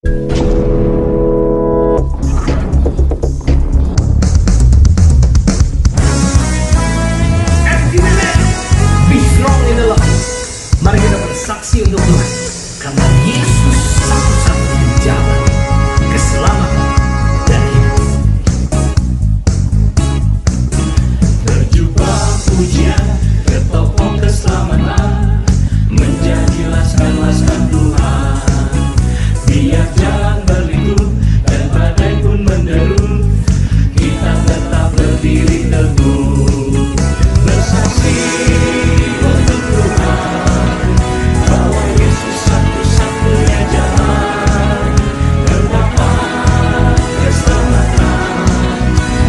Be strong in the Lord. Mari kita bersaksi untuk Tuhan, karena Yesus satu-satunya jalan keselamatan dan hidup. Berjubah pujian ke tokoh keselamatan, menjadi laskan-laskan Tuhan. Biar jalan berliku dan badai pun menderu, kita tetap berdiri teguh. Bersaksi untuk Tuhan, bahwa Yesus satu-satunya jalan, terdapat keselamatan,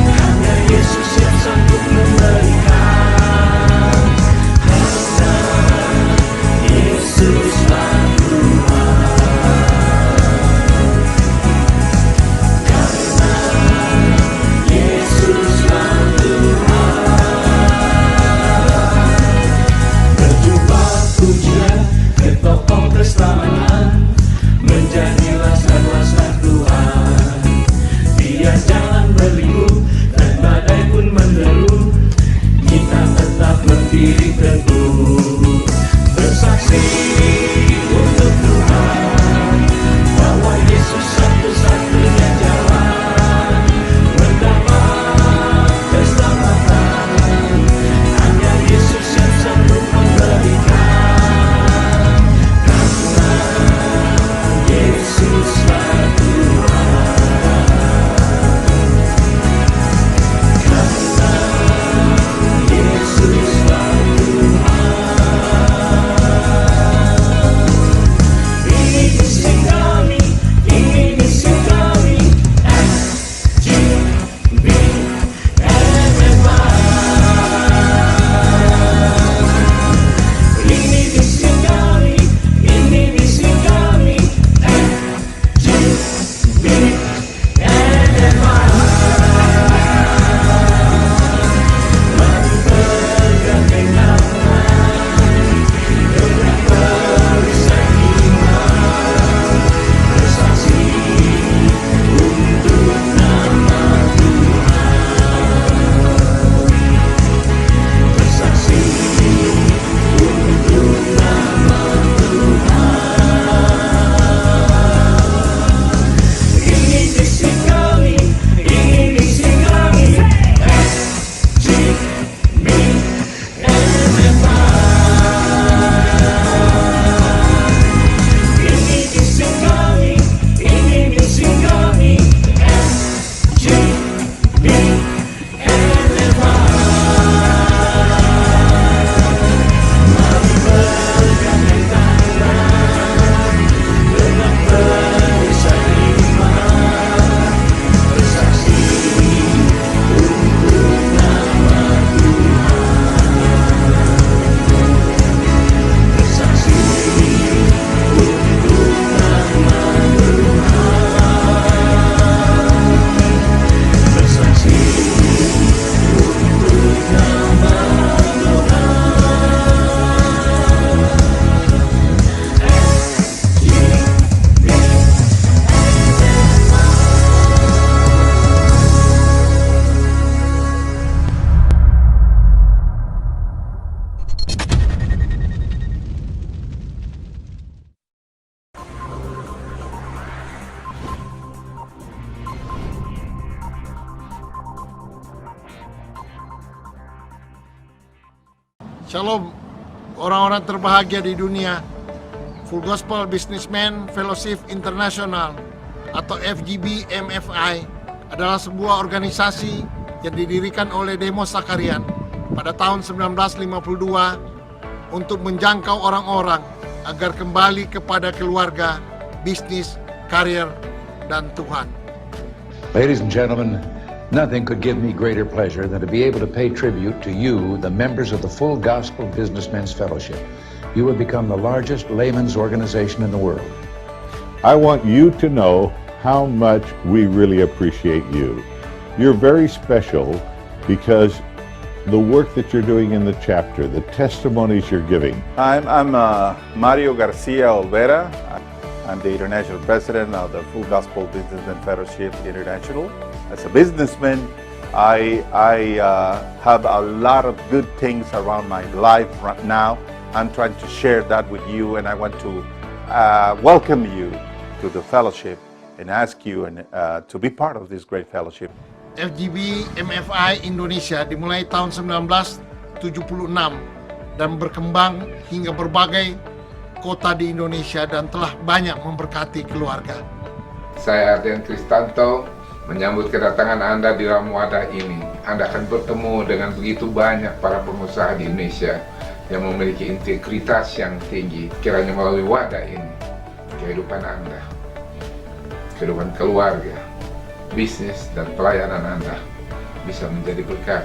hanya Yesus yang sanggup memberikan. Karena Yesuslah Tuhan, karena Yesuslah Tuhan. Berjubah pujian ke tokoh keselamatan, menjadi laskan-laskan Tuhan. Biar jalan berliku dan badai pun menderu, kita tetap berdiri teguh. Bersaksi untuk Tuhan, bahwa Yesus satu-satunya jalan, mendapat keselamatan, hanya Yesus yang sanggup memberikan. Karena Yesuslah Tuhan, karena Yesuslah Tuhan. Ini misi kami, ini misi kami, FGB NFI. Ini misi kami, ini misi kami, FGB NFI. Mari bergandeng tangan, dengan perisai iman, bersaksi untuk nama Tuhan, bersaksi untuk nama Tuhan. Ini misi kami, ini misi kami, FGB NFI. Ini misi kami, ini misi kami, FGB NFI. Mari bergandeng tangan, dengan perisai iman, bersaksi untuk nama Tuhan, bersaksi untuk nama Tuhan, bersaksi untuk nama Shalom, orang-orang terbahagia di dunia. Full Gospel Businessman Fellowship International atau FGB MFI adalah sebuah organisasi yang didirikan oleh Demos Sakarian pada tahun 1952 untuk menjangkau orang-orang agar kembali kepada keluarga, bisnis, karir, dan Tuhan. Ladies and gentlemen, nothing could give me greater pleasure than to be able to pay tribute to you, the members of the Full Gospel Businessmen's Fellowship. You have become the largest layman's organization in the world. I want you to know how much we really appreciate you. You're very special because the work that you're doing in the chapter, the testimonies you're giving. I'm Mario Garcia Olvera. I'm the International President of the Full Gospel Businessman Fellowship International. As a businessman, I have a lot of good things around my life right now. I'm trying to share that with you, and I want to welcome you to the fellowship and ask you to be part of this great fellowship. FGB MFI Indonesia dimulai tahun 1976 dan berkembang hingga berbagai kota di Indonesia dan telah banyak memberkati keluarga. Saya Ardian Kristanto menyambut kedatangan Anda di dalam wadah ini. Anda akan bertemu dengan begitu banyak para pengusaha di Indonesia yang memiliki integritas yang tinggi. Kiranya melalui wadah ini, kehidupan Anda, kehidupan keluarga, bisnis dan pelayanan Anda bisa menjadi berkat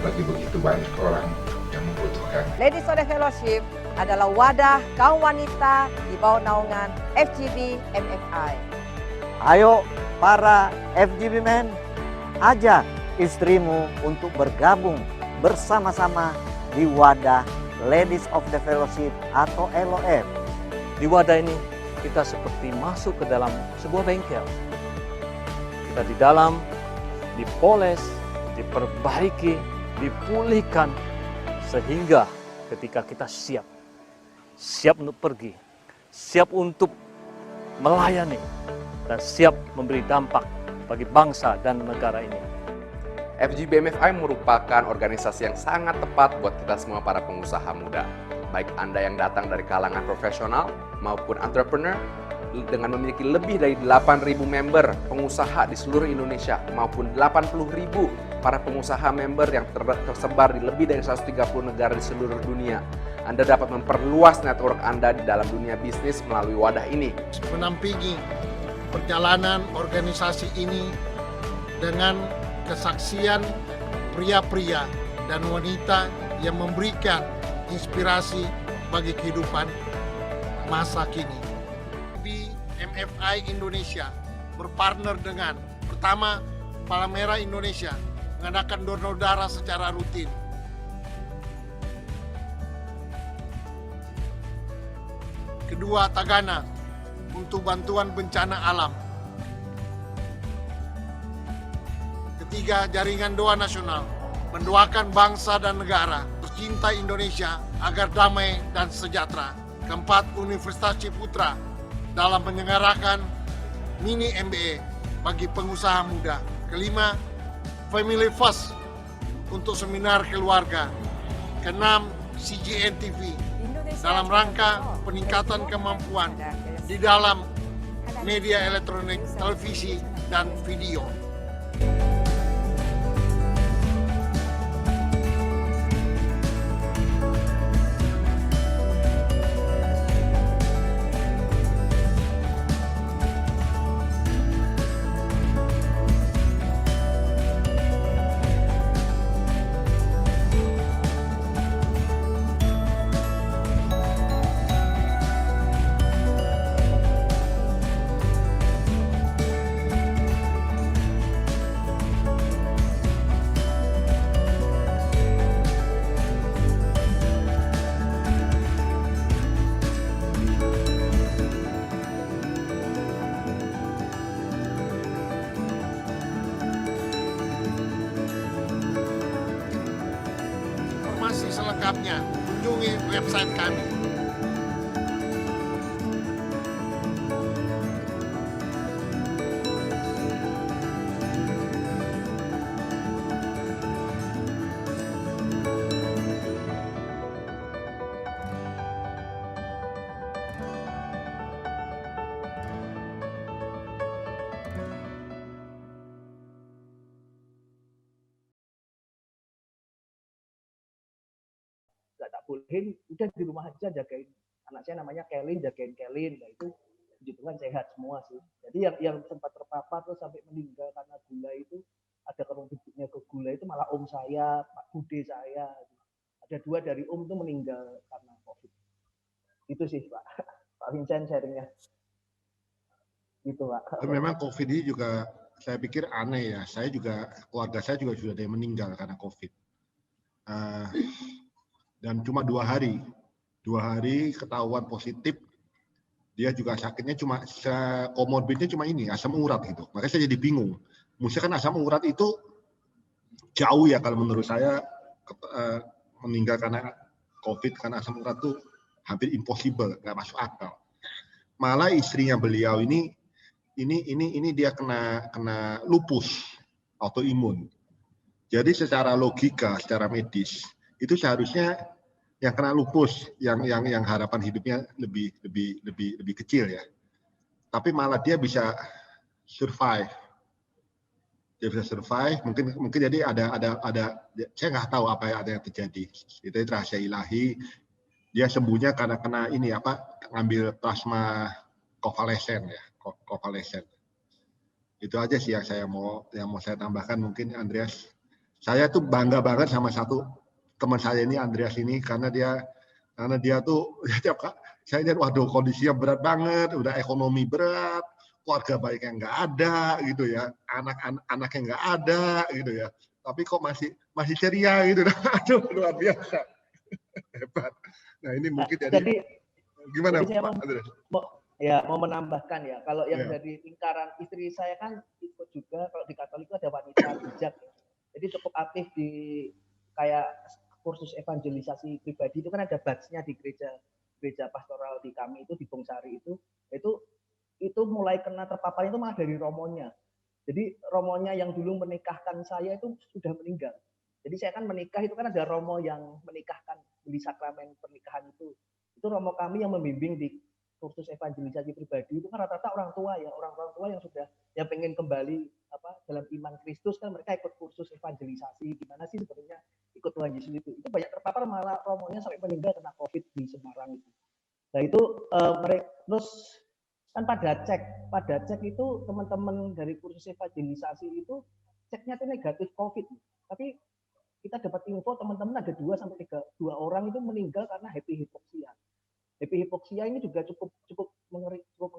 bagi begitu banyak orang yang membutuhkan. Ladies of the Fellowship adalah wadah kaum wanita di bawah naungan FGB MFI. Ayo para FGB men, ajak istrimu untuk bergabung bersama-sama di wadah Ladies of the Fellowship atau LOF. Di wadah ini kita seperti masuk ke dalam sebuah bengkel. Kita di dalam dipoles, diperbaiki, dipulihkan sehingga ketika kita siap untuk pergi, siap untuk melayani, dan siap memberi dampak bagi bangsa dan negara ini. FGB MFI merupakan organisasi yang sangat tepat buat kita semua para pengusaha muda. Baik Anda yang datang dari kalangan profesional maupun entrepreneur, dengan memiliki lebih dari 8.000 member pengusaha di seluruh Indonesia maupun 80.000 para pengusaha member yang tersebar di lebih dari 130 negara di seluruh dunia. Anda dapat memperluas network Anda di dalam dunia bisnis melalui wadah ini. Menampingi perjalanan organisasi ini dengan kesaksian pria-pria dan wanita yang memberikan inspirasi bagi kehidupan masa kini. MFI Indonesia berpartner dengan pertama Palang Merah Indonesia mengadakan donor darah secara rutin. Kedua, Tagana untuk bantuan bencana alam. Ketiga, Jaringan Doa Nasional mendoakan bangsa dan negara tercinta Indonesia agar damai dan sejahtera. Keempat, Universitas Ciputra dalam menyelenggarakan mini MBA bagi pengusaha muda. Kelima, Family First untuk seminar keluarga. Keenam, CGN TV dalam rangka peningkatan kemampuan di dalam media elektronik, televisi, dan video. Informasi selengkapnya kunjungi website kami. Nggak tak bolehin, udah di rumah aja jagain anak saya, namanya Kelin, jagain Kelin. Nah itu puji Tuhan sehat semua sih. Jadi yang sempat terpapar terus sampai meninggal karena gula itu, ada kontribusinya ke gula itu malah om saya, Pak Bude saya. Ada 2 dari om itu meninggal karena COVID. Itu sih Pak. Pak Vincent sharingnya. Gitu Pak. Memang COVID ini juga saya pikir aneh ya. Saya juga, keluarga saya juga sudah ada yang meninggal karena COVID. Dan cuma 2 hari ketahuan positif Dia juga sakitnya cuma komorbidnya cuma ini, asam urat gitu. Makanya saya jadi bingung. Maksudnya kan asam urat itu jauh ya kalau menurut saya meninggal karena COVID karena asam urat tuh hampir impossible, nggak masuk akal. Malah istrinya beliau ini dia kena lupus autoimun. Jadi secara logika, secara medis itu seharusnya yang kena lupus, yang harapan hidupnya lebih kecil ya. Tapi malah dia bisa survive. Dia bisa survive. Mungkin jadi ada saya nggak tahu apa yang ada yang terjadi. Itu rahasia ilahi. Dia sembuhnya karena kena ini ngambil plasma konvalesen ya, konvalesen. Itu aja sih yang mau saya tambahkan mungkin Andreas. Saya tuh bangga banget sama satu teman saya ini Andreas ini karena dia tuh saya lihat waduh kondisinya berat banget, udah ekonomi berat, keluarga baiknya nggak ada gitu ya, anak-anaknya nggak ada gitu ya, tapi kok masih ceria gitu, aduh luar biasa, hebat. Nah ini mungkin jadi gimana Pak Andreas? Mau menambahkan ya, kalau yang dari lingkaran istri saya kan ikut juga, kalau di Katolik itu ada wanita bijak, jadi cukup aktif di kayak kursus evangelisasi pribadi itu kan ada batch-nya di gereja pastoral di kami itu di Bongsari itu mulai kena terpapar itu malah dari romonya. Jadi romonya yang dulu menikahkan saya itu sudah meninggal. Jadi saya kan menikah itu kan ada romo yang menikahkan di sakramen pernikahan itu romo kami yang membimbing di kursus evangelisasi pribadi itu kan rata-rata orang tua yang sudah yang pengen kembali dalam iman Kristus kan mereka ikut kursus evangelisasi gimana sih sebenarnya ikut Tuhan Yesus itu banyak terpapar malah romonya sampai meninggal kena COVID di Semarang itu. Nah itu mereka terus kan pada cek itu teman-teman dari kursus evangelisasi itu ceknya itu negatif COVID, tapi kita dapat info teman-teman ada 2 orang itu meninggal karena happy hypoxia. Happy hypoxia ini juga cukup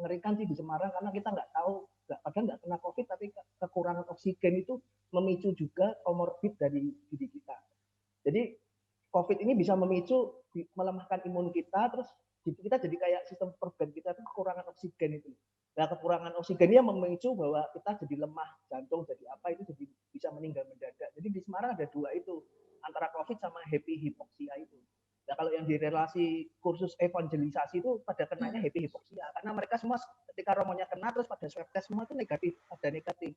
mengerikan sih di Semarang karena kita nggak tahu, padahal nggak kena COVID tapi kekurangan oksigen itu memicu juga komorbid dari diri kita. Jadi COVID ini bisa memicu melemahkan imun kita, terus kita jadi kayak sistem organ kita itu kekurangan oksigen itu. Nah kekurangan oksigen ini memicu bahwa kita jadi lemah, jantung jadi apa itu jadi bisa meninggal mendadak. Jadi di Semarang ada 2 itu antara COVID sama happy hypoxia itu. Nah kalau yang di relasi kursus evangelisasi itu pada kenanya happy hypoxia karena mereka semua ketika romonya kena terus pada swab test semua itu negatif, ada negatif.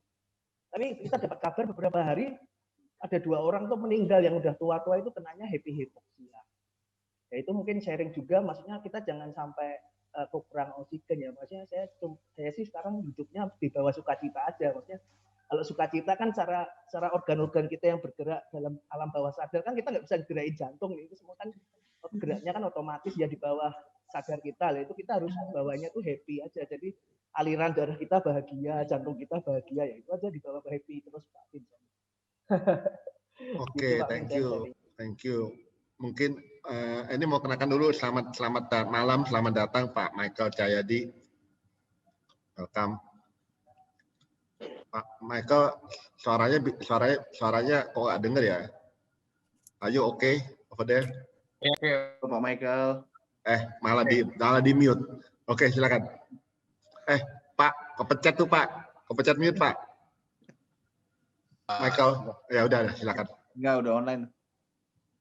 Tapi kita dapat kabar beberapa hari ada 2 orang tuh meninggal yang udah tua-tua itu kenanya happy hypoxia. Ya itu mungkin sharing juga, maksudnya kita jangan sampai kekurangan oksigen ya. Maksudnya saya sih sekarang hidupnya di bawah sukacita aja. Maksudnya kalau sukacita kan secara organ-organ kita yang bergerak dalam alam bawah sadar kan kita nggak bisa gerakin jantung, itu semua kan geraknya kan otomatis ya di bawah sadar kita. Lah itu kita harus bawahnya tuh happy aja. Jadi aliran darah kita bahagia, jantung kita bahagia, ya itu aja di bawah happy terus Pak Vincent. Oke, thank you. Mungkin ini mau kenakan dulu selamat malam, selamat datang Pak Michael Cahyadi. Welcome. Pak Michael, suaranya kok nggak denger ya? Are you okay over there? Oke, Pak Michael. Malah di mute. Oke, silakan. Pak, kepencet tuh Pak. Kepencet mute Pak. Michael, ya udah silakan. Enggak, udah online.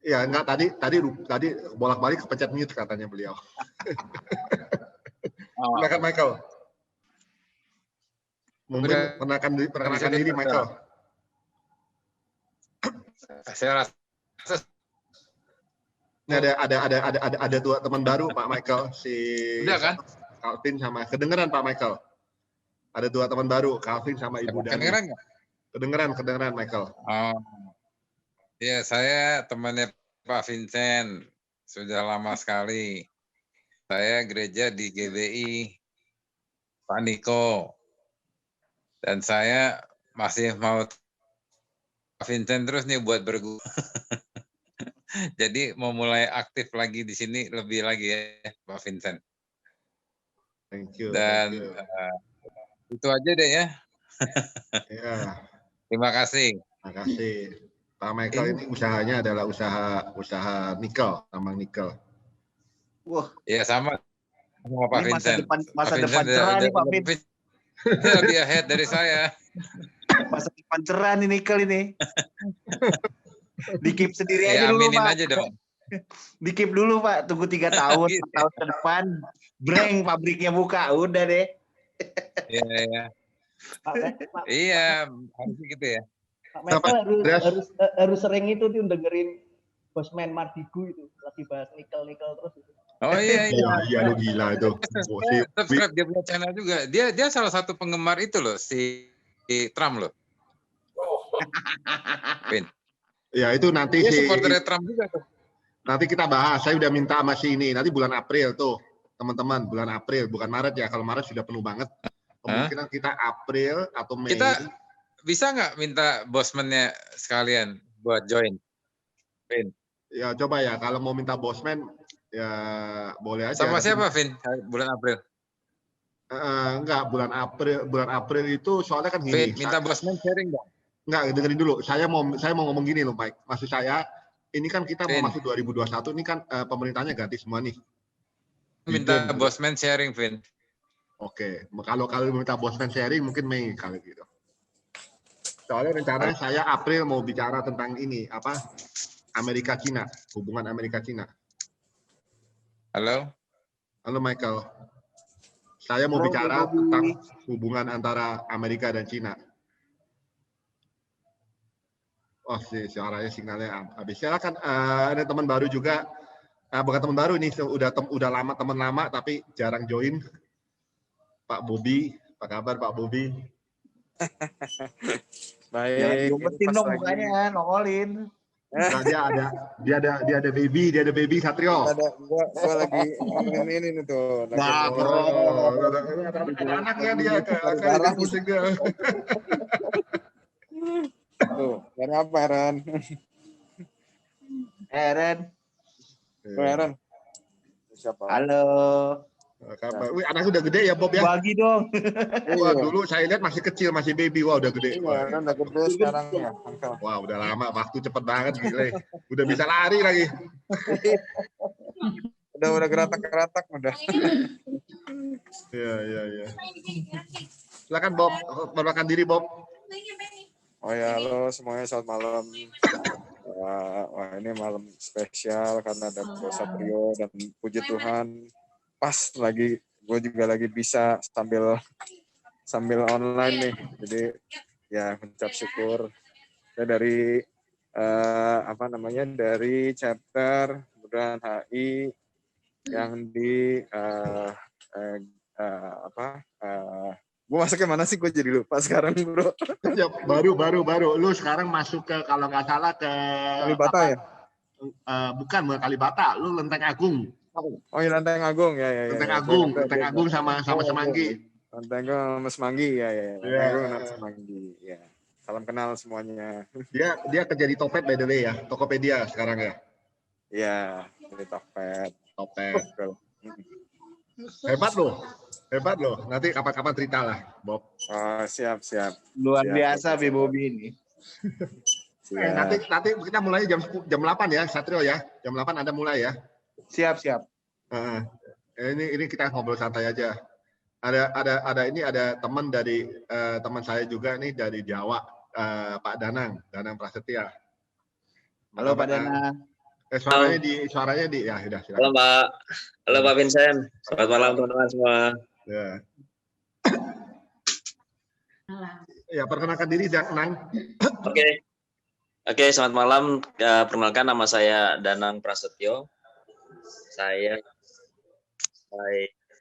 Ya enggak, tadi bolak-balik kepencet mute katanya beliau. Silakan Michael. Mungkin perkenalkan diri Michael. Saya rasa ini ada 2 teman baru Pak Michael, si udah kan? Calvin sama kedengeran Pak Michael. Ada 2 teman baru, Calvin sama Ibu Dani. Kedengeran nggak? Kedengeran Michael. Oh, ya saya temannya Pak Vincent sudah lama sekali. Saya gereja di GBI Pak Niko. Dan saya masih mau Pak Vincent terus nih buat berguru. Jadi mau mulai aktif lagi di sini lebih lagi ya Pak Vincent. Thank you. Dan itu aja deh ya. Ya. Terima kasih. Terima kasih. Pak Michael ini usahanya adalah usaha nikel, tambang nikel. Wah, ya sama Sama Pak Ini masa Vincent. depan Pak Vincent cerah nih Pak Vin. Dia lebih ahead dari saya. Masa depan cerah nih Nikel ini. Di-keep sendiri aja Ya dulu aminin Pak. aja dong. Di-keep dulu Pak, tunggu 3 tahun, 4 Gitu. tahun ke depan, breng pabriknya buka, udah deh. Iya, iya. Iya, harusnya gitu ya. Pak Michael harus sering itu tuh dengerin Bosman Mardigu itu lagi bahas nikel terus itu. Oh iya, iya. Iya, lu gila itu. Subscribe dia punya channel juga. Dia salah satu penggemar itu loh, si Trump loh. Vin. Ya itu nanti Dia supporter Trump juga tuh. Nanti kita bahas. Saya udah minta sama si ini. Nanti bulan April tuh, teman-teman. Bulan April, bukan Maret ya. Kalau Maret sudah penuh banget. Kemungkinan kita April atau Mei. Kita bisa nggak minta bosmannya sekalian buat join? Vin. Ya coba ya. Kalau mau minta bosman, ya boleh aja. Sama siapa, Vin? Bulan April? Enggak, bulan April itu soalnya kan gini. Vin, minta bosman sharing dong. Enggak, dengerin dulu. Saya mau ngomong gini loh, Mike. Maksud saya, ini kan kita mau masuk 2021, ini kan pemerintahnya ganti semua nih. Minta bosman sharing, Vin. Oke, kalau minta bosman sharing mungkin Mei kali gitu. Soalnya rencananya saya April mau bicara tentang ini, apa? Amerika Cina, hubungan Amerika Cina. Halo? Halo Michael. Saya mau bicara tentang hubungan antara Amerika dan Cina. Oh sih, suaranya sinyalnya habis. Silakan, ada teman baru juga. Bukan teman baru ini, udah lama, teman lama tapi jarang join. Pak Bobi, apa kabar Pak Bobi? Baik. Jumpetin dong mukanya, nongolin. Nah, dia ada baby Satrio. Gua lagi ngomongin ini tuh. Nah, ada anaknya dia kayak musik dia. Tuh, apa Ren? Ren. Ren. Siapa? Halo. Kabar. Wih, anak udah gede ya Bob ya? Bagi dong. Wah, dulu saya lihat masih kecil, masih baby. Wah, udah gede. Iya, kan udah gede sekarang ya. Wah, udah lama. Waktu cepet banget gile. Udah bisa lari lagi. udah geratak udah. Iya. Silakan Bob, perkenalkan diri Bob. Oh ya, halo semuanya, selamat malam. Wah, ini malam spesial karena ada Bro Satrio dan puji Tuhan. Pas lagi, gue juga lagi bisa sambil online nih. Jadi ya mengucap syukur. Ya, dari dari chapter kemudian HI yang di gue masuknya mana sih, gue jadi lupa sekarang bro. Ya, baru. Lu sekarang masuk ke, kalau nggak salah ke Kalibata ya? Bukan Kalibata, lu Lenteng Agung. Oh iya, Lenteng Agung ya. Lenteng Agung sama Semanggi. Lenteng Agung sama Semanggi ya. Lenteng Agung sama Semanggi ya. Salam kenal semuanya. Dia kerja di Topet by the way ya, Tokopedia sekarang ya. Iya, di Topet. Hebat loh. Nanti kapan-kapan cerita lah, Bob. Oh, siap. Luar biasa Bobi ini. Nanti kita mulai jam 8 ya, Satrio ya. Jam 8 Anda mulai ya. Siap. Ini kita ngobrol santai aja. Ada teman dari teman saya juga nih dari Jawa, Pak Danang Prasetya. Halo Pak Danang. Suaranya di ya sudah. Halo Pak. Halo Pak Vincent. Selamat malam teman-teman semua. Ya. Ya, perkenalkan diri Danang. Oke, selamat malam. Perkenalkan, nama saya Danang Prasetyo. Saya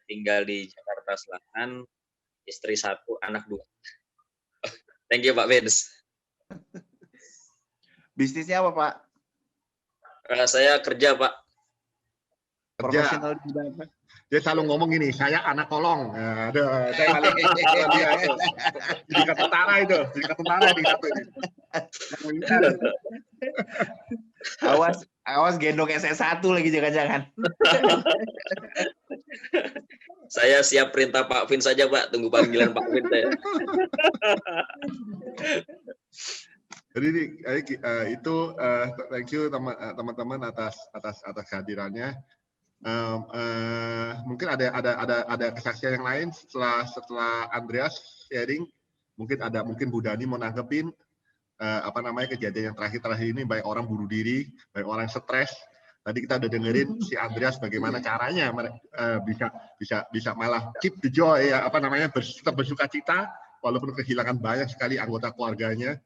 tinggal di Jakarta Selatan, istri 1, anak 2. Thank you Pak Vince. Bisnisnya apa Pak? Saya kerja Pak. Profesional di bidang apa? Dia selalu ngomong gini, saya anak kolong. Saya paling dia jadi tentara itu, di satu ini. Awas gendong SS1 lagi jangan-jangan. Saya siap perintah Pak Vin saja Pak, tunggu panggilan Pak Vin saya. Jadi itu thank you teman-teman atas kehadirannya. Mungkin ada kesaksian yang lain setelah Andreas sharing. Mungkin Bu Dani mau nanggepin kejadian yang terakhir ini, baik orang bunuh diri, baik orang stres. Tadi kita udah dengerin si Andreas bagaimana caranya bisa malah keep the joy ya, tetap bersuka cita walaupun kehilangan banyak sekali anggota keluarganya,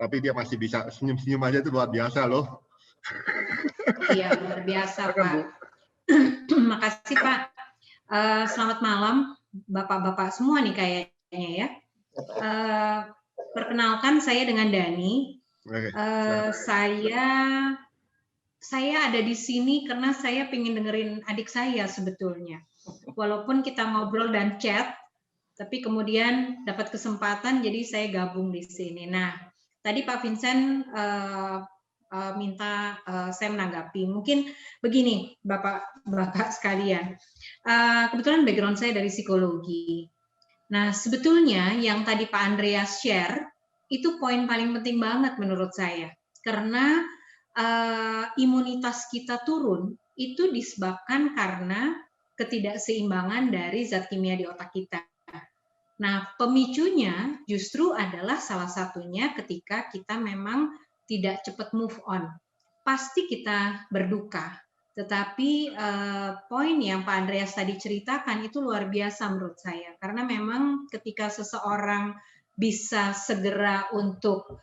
tapi dia masih bisa senyum-senyum aja, itu luar biasa loh. Iya, luar biasa Pak. Makasih Pak. Selamat malam Bapak-bapak semua nih kayaknya ya. Perkenalkan, saya dengan Dani. Saya ada di sini karena saya pengen dengerin adik saya sebetulnya. Walaupun kita ngobrol dan chat, tapi kemudian dapat kesempatan, jadi saya gabung di sini. Nah, tadi Pak Vincent minta saya menanggapi. Mungkin begini, Bapak sekalian. Kebetulan background saya dari psikologi. Nah, sebetulnya yang tadi Pak Andreas share, itu poin paling penting banget menurut saya. Karena imunitas kita turun, itu disebabkan karena ketidakseimbangan dari zat kimia di otak kita. Nah, pemicunya justru adalah salah satunya ketika kita memang tidak cepat move on. Pasti kita berduka. Tetapi poin yang Pak Andreas tadi ceritakan itu luar biasa menurut saya. Karena memang ketika seseorang bisa segera untuk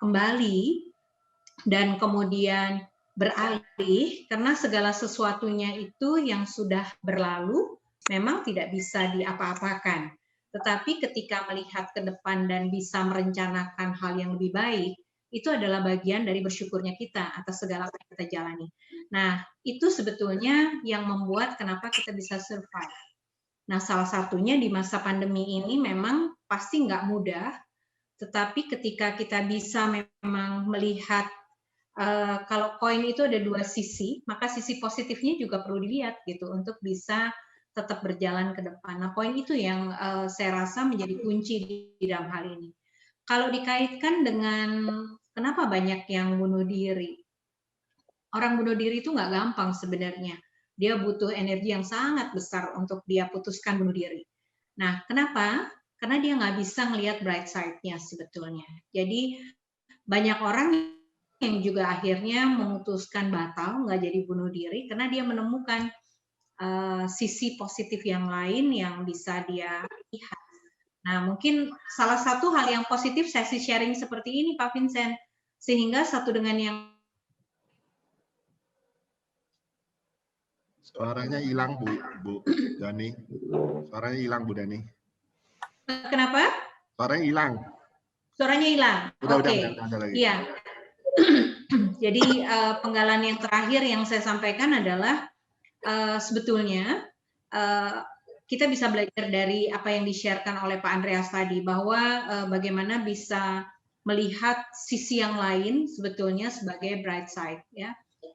kembali dan kemudian beralih, karena segala sesuatunya itu yang sudah berlalu memang tidak bisa diapa-apakan. Tetapi ketika melihat ke depan dan bisa merencanakan hal yang lebih baik, itu adalah bagian dari bersyukurnya kita atas segala apa yang kita jalani. Nah, itu sebetulnya yang membuat kenapa kita bisa survive. Nah, salah satunya di masa pandemi ini memang pasti nggak mudah, tetapi ketika kita bisa memang melihat kalau koin itu ada dua sisi, maka sisi positifnya juga perlu dilihat gitu untuk bisa tetap berjalan ke depan. Nah, poin itu yang saya rasa menjadi kunci di dalam hal ini. Kalau dikaitkan dengan kenapa banyak yang bunuh diri, orang bunuh diri itu nggak gampang sebenarnya. Dia butuh energi yang sangat besar untuk dia putuskan bunuh diri. Nah, kenapa? Karena dia nggak bisa ngelihat bright side-nya sebetulnya. Jadi banyak orang yang juga akhirnya memutuskan batal, nggak jadi bunuh diri, karena dia menemukan sisi positif yang lain yang bisa dia lihat. Nah, mungkin salah satu hal yang positif sesi sharing seperti ini, Pak Vincent, sehingga satu dengan yang suaranya hilang Bu Dani. Suaranya hilang Bu Dani. Kenapa? Suaranya hilang. Suaranya hilang. Oke. Lagi. Iya. Jadi penggalan yang terakhir yang saya sampaikan adalah sebetulnya kita bisa belajar dari apa yang di-sharekan oleh Pak Andreas tadi, bahwa bagaimana bisa melihat sisi yang lain sebetulnya sebagai bright side, ya.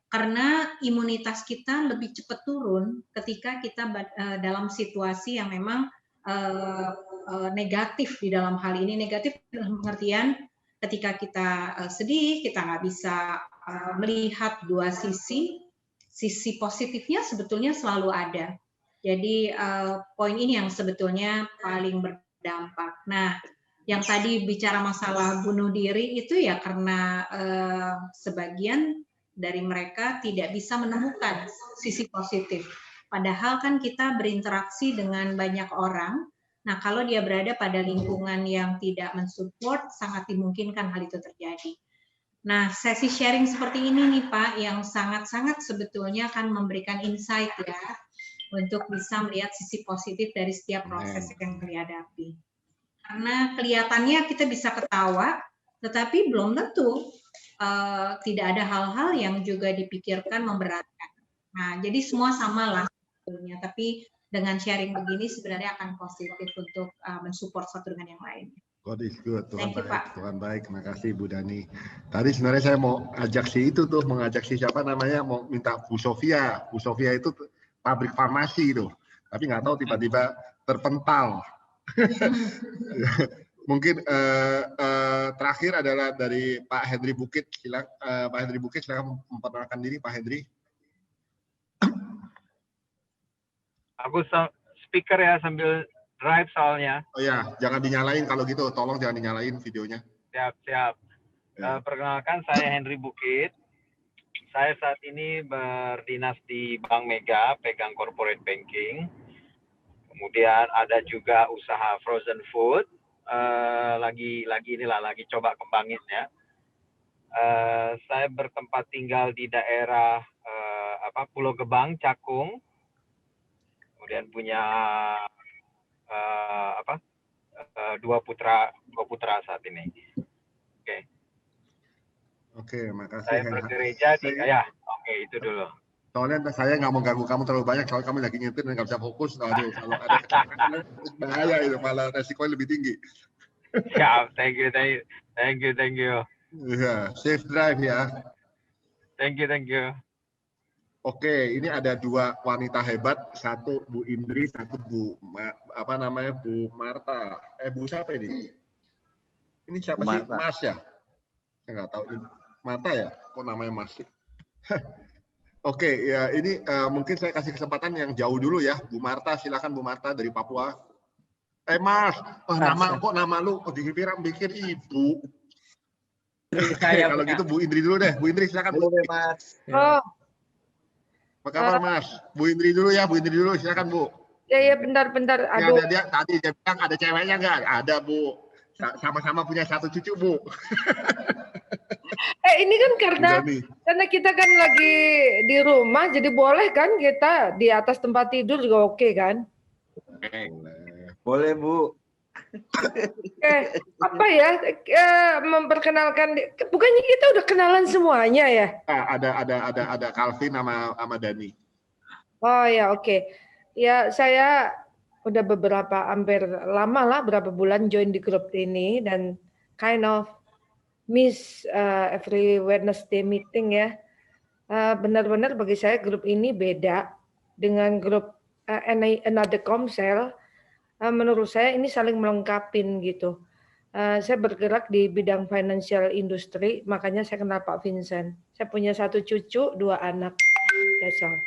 Karena imunitas kita lebih cepat turun ketika kita dalam situasi yang memang negatif di dalam hal ini. Negatif dalam pengertian ketika kita sedih, kita nggak bisa melihat dua sisi. Sisi positifnya sebetulnya selalu ada. Jadi poin ini yang sebetulnya paling berdampak. Nah, yang tadi bicara masalah bunuh diri itu ya karena sebagian dari mereka tidak bisa menemukan sisi positif. Padahal kan kita berinteraksi dengan banyak orang. Nah, kalau dia berada pada lingkungan yang tidak mensupport, sangat dimungkinkan hal itu terjadi. Nah, sesi sharing seperti ini nih Pak, yang sangat-sangat sebetulnya akan memberikan insight ya, untuk bisa melihat sisi positif dari setiap proses yang dihadapi. Karena kelihatannya kita bisa ketawa, tetapi belum tentu tidak ada hal-hal yang juga dipikirkan memberatkan. Nah, jadi semua sama lah sebetulnya, tapi dengan sharing begini sebenarnya akan positif untuk mensupport satu dengan yang lain. God is good, Tuhan baik, Tuhan baik. Terima kasih Bu Dani. Tadi sebenarnya saya mau ajak mengajak siapa namanya, mau minta Bu Sofia. Bu Sofia itu pabrik farmasi itu, tapi nggak tahu tiba-tiba terpental. Mungkin terakhir adalah dari Pak Hendri Bukit. Pak Hendri Bukit, silakan memperkenalkan diri Pak Hendri. Aku speaker ya sambil drive soalnya. Oh ya, jangan dinyalain kalau gitu. Tolong jangan dinyalain videonya. Siap. Ya. Perkenalkan, saya Henry Bukit. Saya saat ini berdinas di Bank Mega, pegang corporate banking. Kemudian ada juga usaha frozen food. Lagi coba kembangin ya. Saya bertempat tinggal di daerah Pulau Gebang, Cakung. Kemudian punya dua putra saat ini. Oke, makasih. Saya bergereja di itu dulu. Soalnya saya nggak mau ganggu kamu terlalu banyak, soalnya kamu lagi nyetir dan nggak bisa fokus. Aduh, kalau ada kecelakaan bahaya itu, malah resikonya lebih tinggi. Siap, thank you. Iya, safe drive ya. Thank you. Oke, ini ada dua wanita hebat, satu Bu Indri, satu Bu Marta. Bu siapa ini? Ini siapa sih? Mas ya? Saya nggak tahu. Marta ya? Kok namanya Mas? Oke, ya ini mungkin saya kasih kesempatan yang jauh dulu ya. Bu Marta, silakan Bu Marta dari Papua. Mas, nama lu dikira bikin Ibu. Kalau gitu Bu Indri dulu deh. Bu Indri silakan Bu. Mas. Oh. Apa kabar Mas? Bu Indri dulu ya, Bu Indri dulu, silakan Bu. Ya, bentar. Aduh. Ya, tadi dia bilang ada ceweknya nggak? Ada Bu. Sama-sama punya satu cucu Bu. Ini kan karena kita kan lagi di rumah, jadi boleh kan kita di atas tempat tidur juga oke kan? Boleh Bu. Memperkenalkan, bukannya kita udah kenalan semuanya ya? Ada Calvin sama Dani. Oh ya, oke. Ya, saya udah hampir lama lah, berapa bulan join di grup ini dan kind of miss every Wednesday meeting ya. Benar-benar bagi saya grup ini beda dengan grup Another Comsel. Menurut saya ini saling melengkapin gitu. Saya bergerak di bidang financial industry, makanya saya kenal Pak Vincent. Saya punya satu cucu, 2 anak. That's all.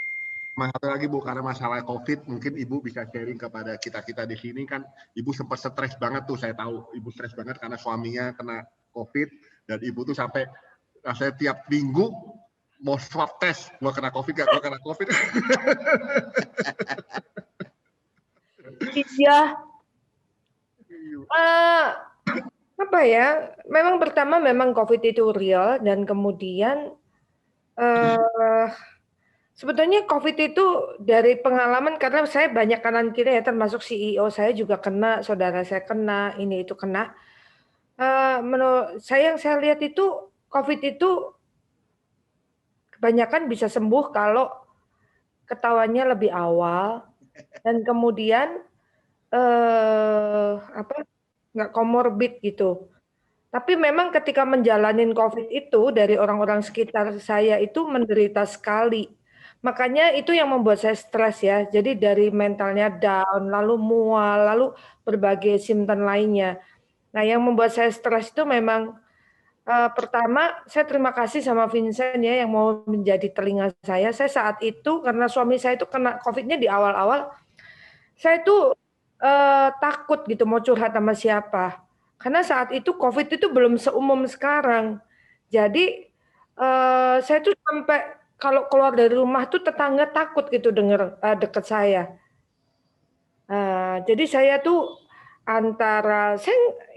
Satu lagi Bu, karena masalah COVID, mungkin Ibu bisa sharing kepada kita di sini kan. Ibu sempat stres banget tuh, saya tahu. Ibu stres banget karena suaminya kena COVID dan Ibu tuh sampai saya tiap minggu mau swab test, gua kena COVID gak? Gua kena COVID. Iya. Memang pertama memang COVID itu real dan kemudian sebetulnya COVID itu dari pengalaman karena saya banyak kanan kiri ya, termasuk CEO saya juga kena, saudara saya kena, ini itu kena. Menurut saya yang saya lihat itu COVID itu kebanyakan bisa sembuh kalau ketahuannya lebih awal dan kemudian nggak komorbid gitu. Tapi memang ketika menjalanin COVID itu dari orang-orang sekitar saya itu menderita sekali. Makanya itu yang membuat saya stres ya. Jadi dari mentalnya down, lalu mual, lalu berbagai simptom lainnya. Nah yang membuat saya stres itu memang pertama saya terima kasih sama Vincent ya yang mau menjadi telinga saya. Saya saat itu karena suami saya itu kena COVID-nya di awal-awal, saya itu takut gitu mau curhat sama siapa. Karena saat itu COVID itu belum seumum sekarang. Jadi saya tuh sampai kalau keluar dari rumah tuh tetangga takut gitu dengar dekat saya. Jadi saya tuh antara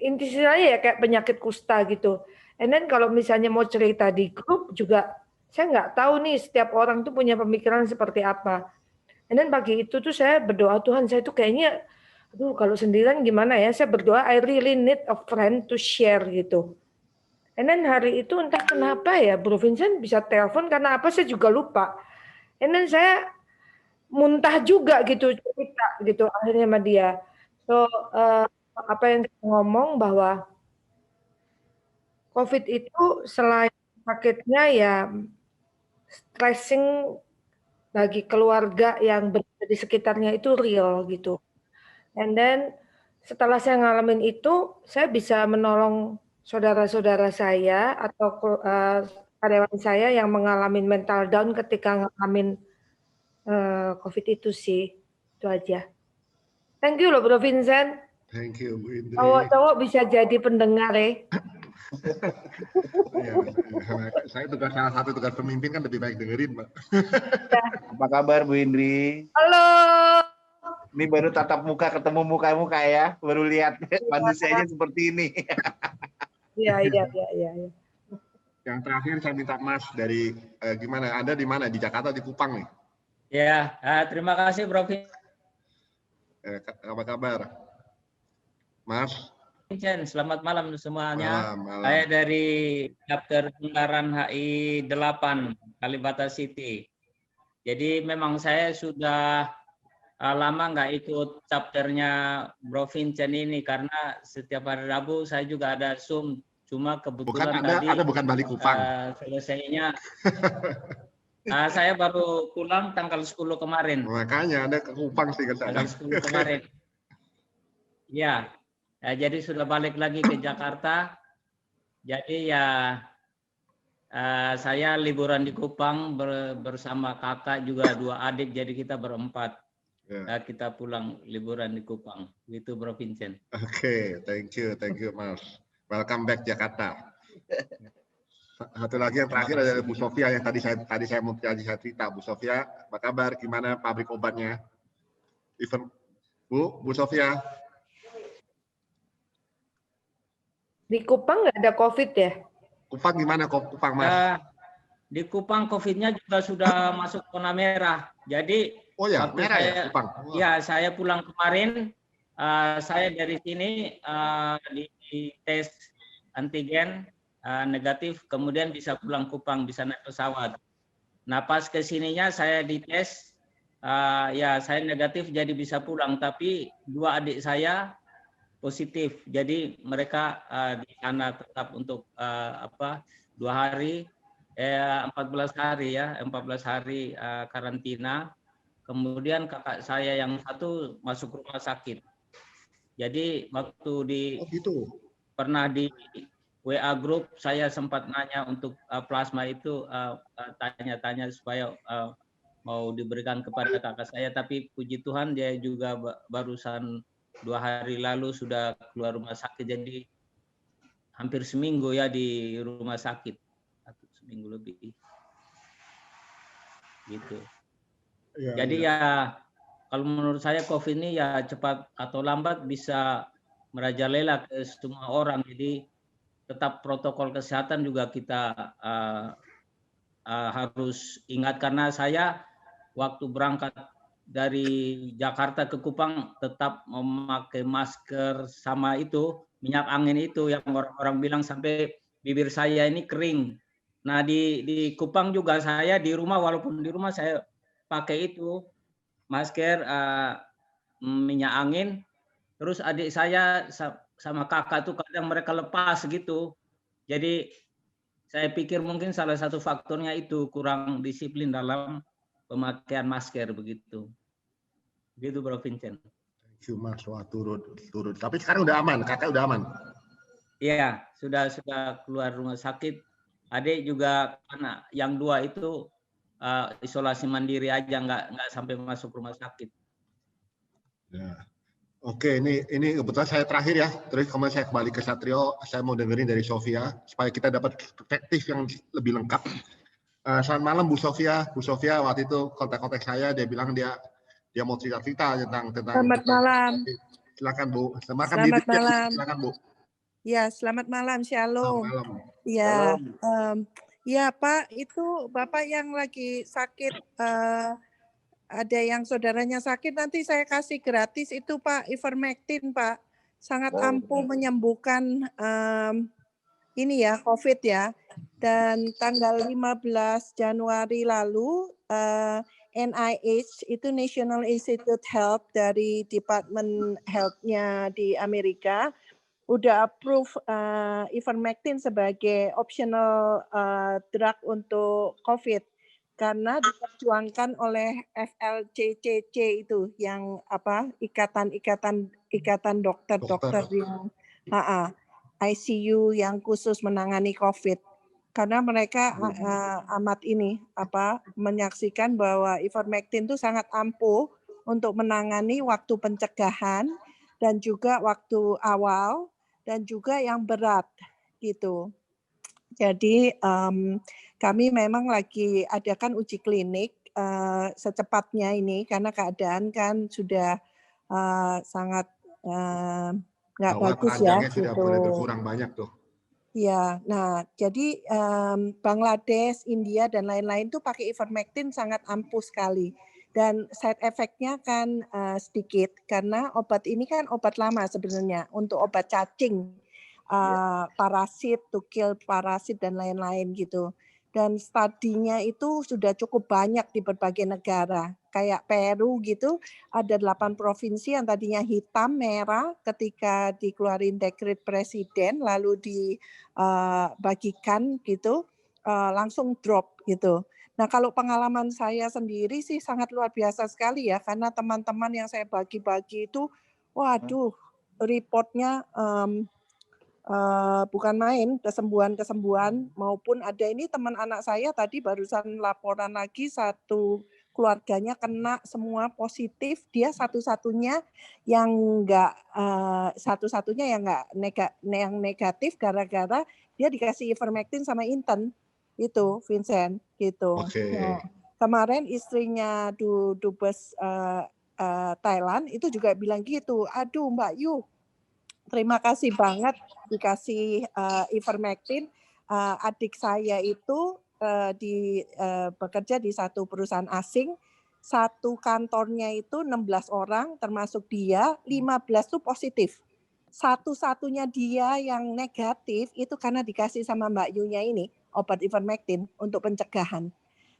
intinya ya kayak penyakit kusta gitu. And then kalau misalnya mau cerita di grup juga saya nggak tahu nih setiap orang tuh punya pemikiran seperti apa. And then pagi itu tuh saya berdoa Tuhan saya tuh kayaknya aduh kalau sendirian gimana ya, saya berdoa I really need a friend to share gitu. And then hari itu entah kenapa ya Bro Vincent bisa telepon karena apa saya juga lupa. And then saya muntah juga gitu cerita gitu akhirnya sama dia. So apa yang kita ngomong bahwa COVID itu selain sakitnya ya stressing bagi keluarga yang berada di sekitarnya itu real gitu. And then setelah saya ngalamin itu, saya bisa menolong saudara-saudara saya atau karyawan saya yang mengalami mental down ketika ngalamin COVID itu sih. Itu aja. Thank you loh Bro Vincent. Thank you Bu Indri. Cowok-cowok bisa jadi pendengar ya. Ya, saya salah satu tugas pemimpin kan lebih baik dengerin, Mbak. Apa kabar Bu Indri? Halo. Ini baru tatap muka ketemu muka-muka ya, baru lihat manusianya seperti ini. Iya. Yang terakhir saya minta Mas dari gimana? Anda di mana? Di Jakarta, di Kupang nih? Ya, terima kasih Bro Apa kabar, Mas? Vincent, selamat malam semuanya. Malam. Saya dari chapter Ungaran HI 8 Kalibata City. Jadi memang saya sudah lama nggak ikut chapternya Bro Vincent ini karena setiap hari Rabu saya juga ada Zoom. Cuma kebetulan tadi Anda bukan balik Kupang. Selesainya saya baru pulang tanggal 10 kemarin. Makanya Anda ke Kupang sih ke saya. Tanggal 10 kemarin. Ya. Jadi sudah balik lagi ke Jakarta. Jadi ya saya liburan di Kupang bersama kakak juga 2 adik. Jadi kita berempat. Kita pulang liburan di Kupang. Gitu Bro Vincent. Oke, thank you Mas. Welcome back Jakarta. Satu lagi yang terakhir ada Bu Sofia yang tadi saya mau cerita. Bu Sofia, apa kabar? Gimana pabrik obatnya? Bu Sofia. Di Kupang nggak ada COVID ya? Kupang gimana Kupang Mas? Di Kupang COVID-nya juga sudah masuk zona merah. Jadi merah ya Kupang? Ya, saya pulang kemarin. Saya dari sini di tes antigen negatif, kemudian bisa pulang Kupang, bisa naik pesawat. Nah pas kesininya saya dites, ya saya negatif jadi bisa pulang. Tapi 2 adik saya positif, jadi mereka di sana tetap untuk 2 hari, 14 hari ya, 14 hari karantina. Kemudian kakak saya yang satu masuk rumah sakit. Jadi waktu pernah di WA group saya sempat nanya untuk plasma itu, tanya-tanya supaya mau diberikan kepada kakak saya, tapi puji Tuhan dia juga barusan 2 hari lalu sudah keluar rumah sakit, jadi hampir seminggu ya di rumah sakit, seminggu lebih gitu. Jadi ya kalau menurut saya COVID ini ya cepat atau lambat bisa merajalela ke semua orang, jadi tetap protokol kesehatan juga kita harus ingat, karena saya waktu berangkat dari Jakarta ke Kupang tetap memakai masker sama itu minyak angin itu yang orang-orang bilang sampai bibir saya ini kering. Nah di Kupang juga saya di rumah, walaupun di rumah saya pakai itu masker minyak angin. Terus adik saya sama kakak tuh kadang mereka lepas gitu. Jadi saya pikir mungkin salah satu faktornya itu kurang disiplin dalam pemakaian masker begitu. Gitu Bro Vincent. Thank you Mas, wah turun. Tapi sekarang udah aman, kakak udah aman? Iya, sudah keluar rumah sakit. Adik juga karena yang 2 itu isolasi mandiri aja, nggak sampai masuk rumah sakit. Ya. Oke, ini kebetulan saya terakhir ya. Terus kemudian saya kembali ke Satrio. Saya mau dengerin dari Sofia supaya kita dapat perspektif yang lebih lengkap. Selamat malam Bu Sofia. Bu Sofia waktu itu kontak saya, dia bilang dia mau cerita tentang. Selamat malam. Silakan Bu. Selamat malam. Silakan Bu. Ya, selamat malam. Shalom. Selamat malam. Ya, ya Pak, itu Bapak yang lagi sakit, ada yang saudaranya sakit, nanti saya kasih gratis itu Pak, ivermectin Pak. Sangat ampuh menyembuhkan ini ya, COVID ya. Dan tanggal 15 Januari lalu, NIH, itu National Institute Health dari Department Health-nya di Amerika, udah approve ivermectin sebagai optional drug untuk COVID. Karena diperjuangkan oleh FLCCC itu yang ikatan dokter yang ICU yang khusus menangani COVID. Karena mereka amat menyaksikan bahwa ivermectin itu sangat ampuh untuk menangani waktu pencegahan dan juga waktu awal dan juga yang berat gitu. Jadi kami memang lagi adakan uji klinik secepatnya ini karena keadaan kan sudah sangat nggak bagus ya Ranjangnya tidak gitu. boleh berkurang banyak tuh. Ya, nah jadi Bangladesh, India dan lain-lain tuh pakai ivermectin sangat ampuh sekali dan side effect-nya kan sedikit karena obat ini kan obat lama sebenarnya untuk obat cacing, parasit, to kill parasit dan lain-lain gitu. Dan studinya itu sudah cukup banyak di berbagai negara. Kayak Peru gitu, ada 8 provinsi yang tadinya hitam, merah, ketika dikeluarin dekret presiden, lalu dibagikan gitu, langsung drop gitu. Nah kalau pengalaman saya sendiri sih sangat luar biasa sekali ya, karena teman-teman yang saya bagi-bagi itu, waduh, reportnya bukan main, kesembuhan maupun ada ini teman anak saya tadi barusan laporan lagi satu keluarganya kena semua positif, dia satu-satunya yang yang negatif gara-gara dia dikasih ivermectin sama Inten itu Vincent gitu. Nah, kemarin istrinya dubes Thailand itu juga bilang gitu, aduh Mbak Yu, terima kasih banget dikasih ivermectin. Adik saya itu bekerja di satu perusahaan asing. Satu kantornya itu 16 orang, termasuk dia, 15 itu positif. Satu-satunya dia yang negatif itu karena dikasih sama Mbak Yunya ini, obat ivermectin untuk pencegahan.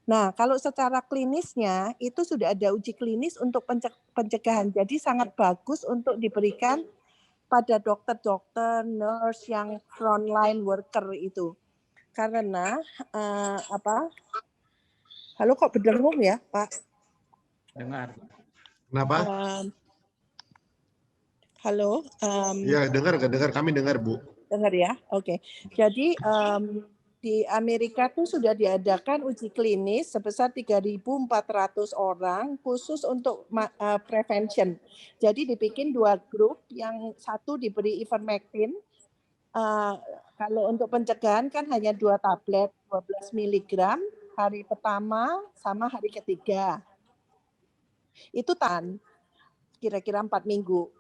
Nah, kalau secara klinisnya itu sudah ada uji klinis untuk pencegahan. Jadi sangat bagus untuk diberikan pada dokter-dokter, nurse yang frontline worker itu. Karena halo kok berdengung ya, Pak? Dengar. Kenapa? Halo. Ya, dengar, kami dengar, Bu. Dengar ya, oke. Jadi di Amerika tuh sudah diadakan uji klinis sebesar 3.400 orang khusus untuk prevention. Jadi dibikin 2 grup, yang satu diberi ivermectin. Kalau untuk pencegahan kan hanya 2 tablet 12 mg hari pertama sama hari ketiga. Itu kira-kira 4 minggu.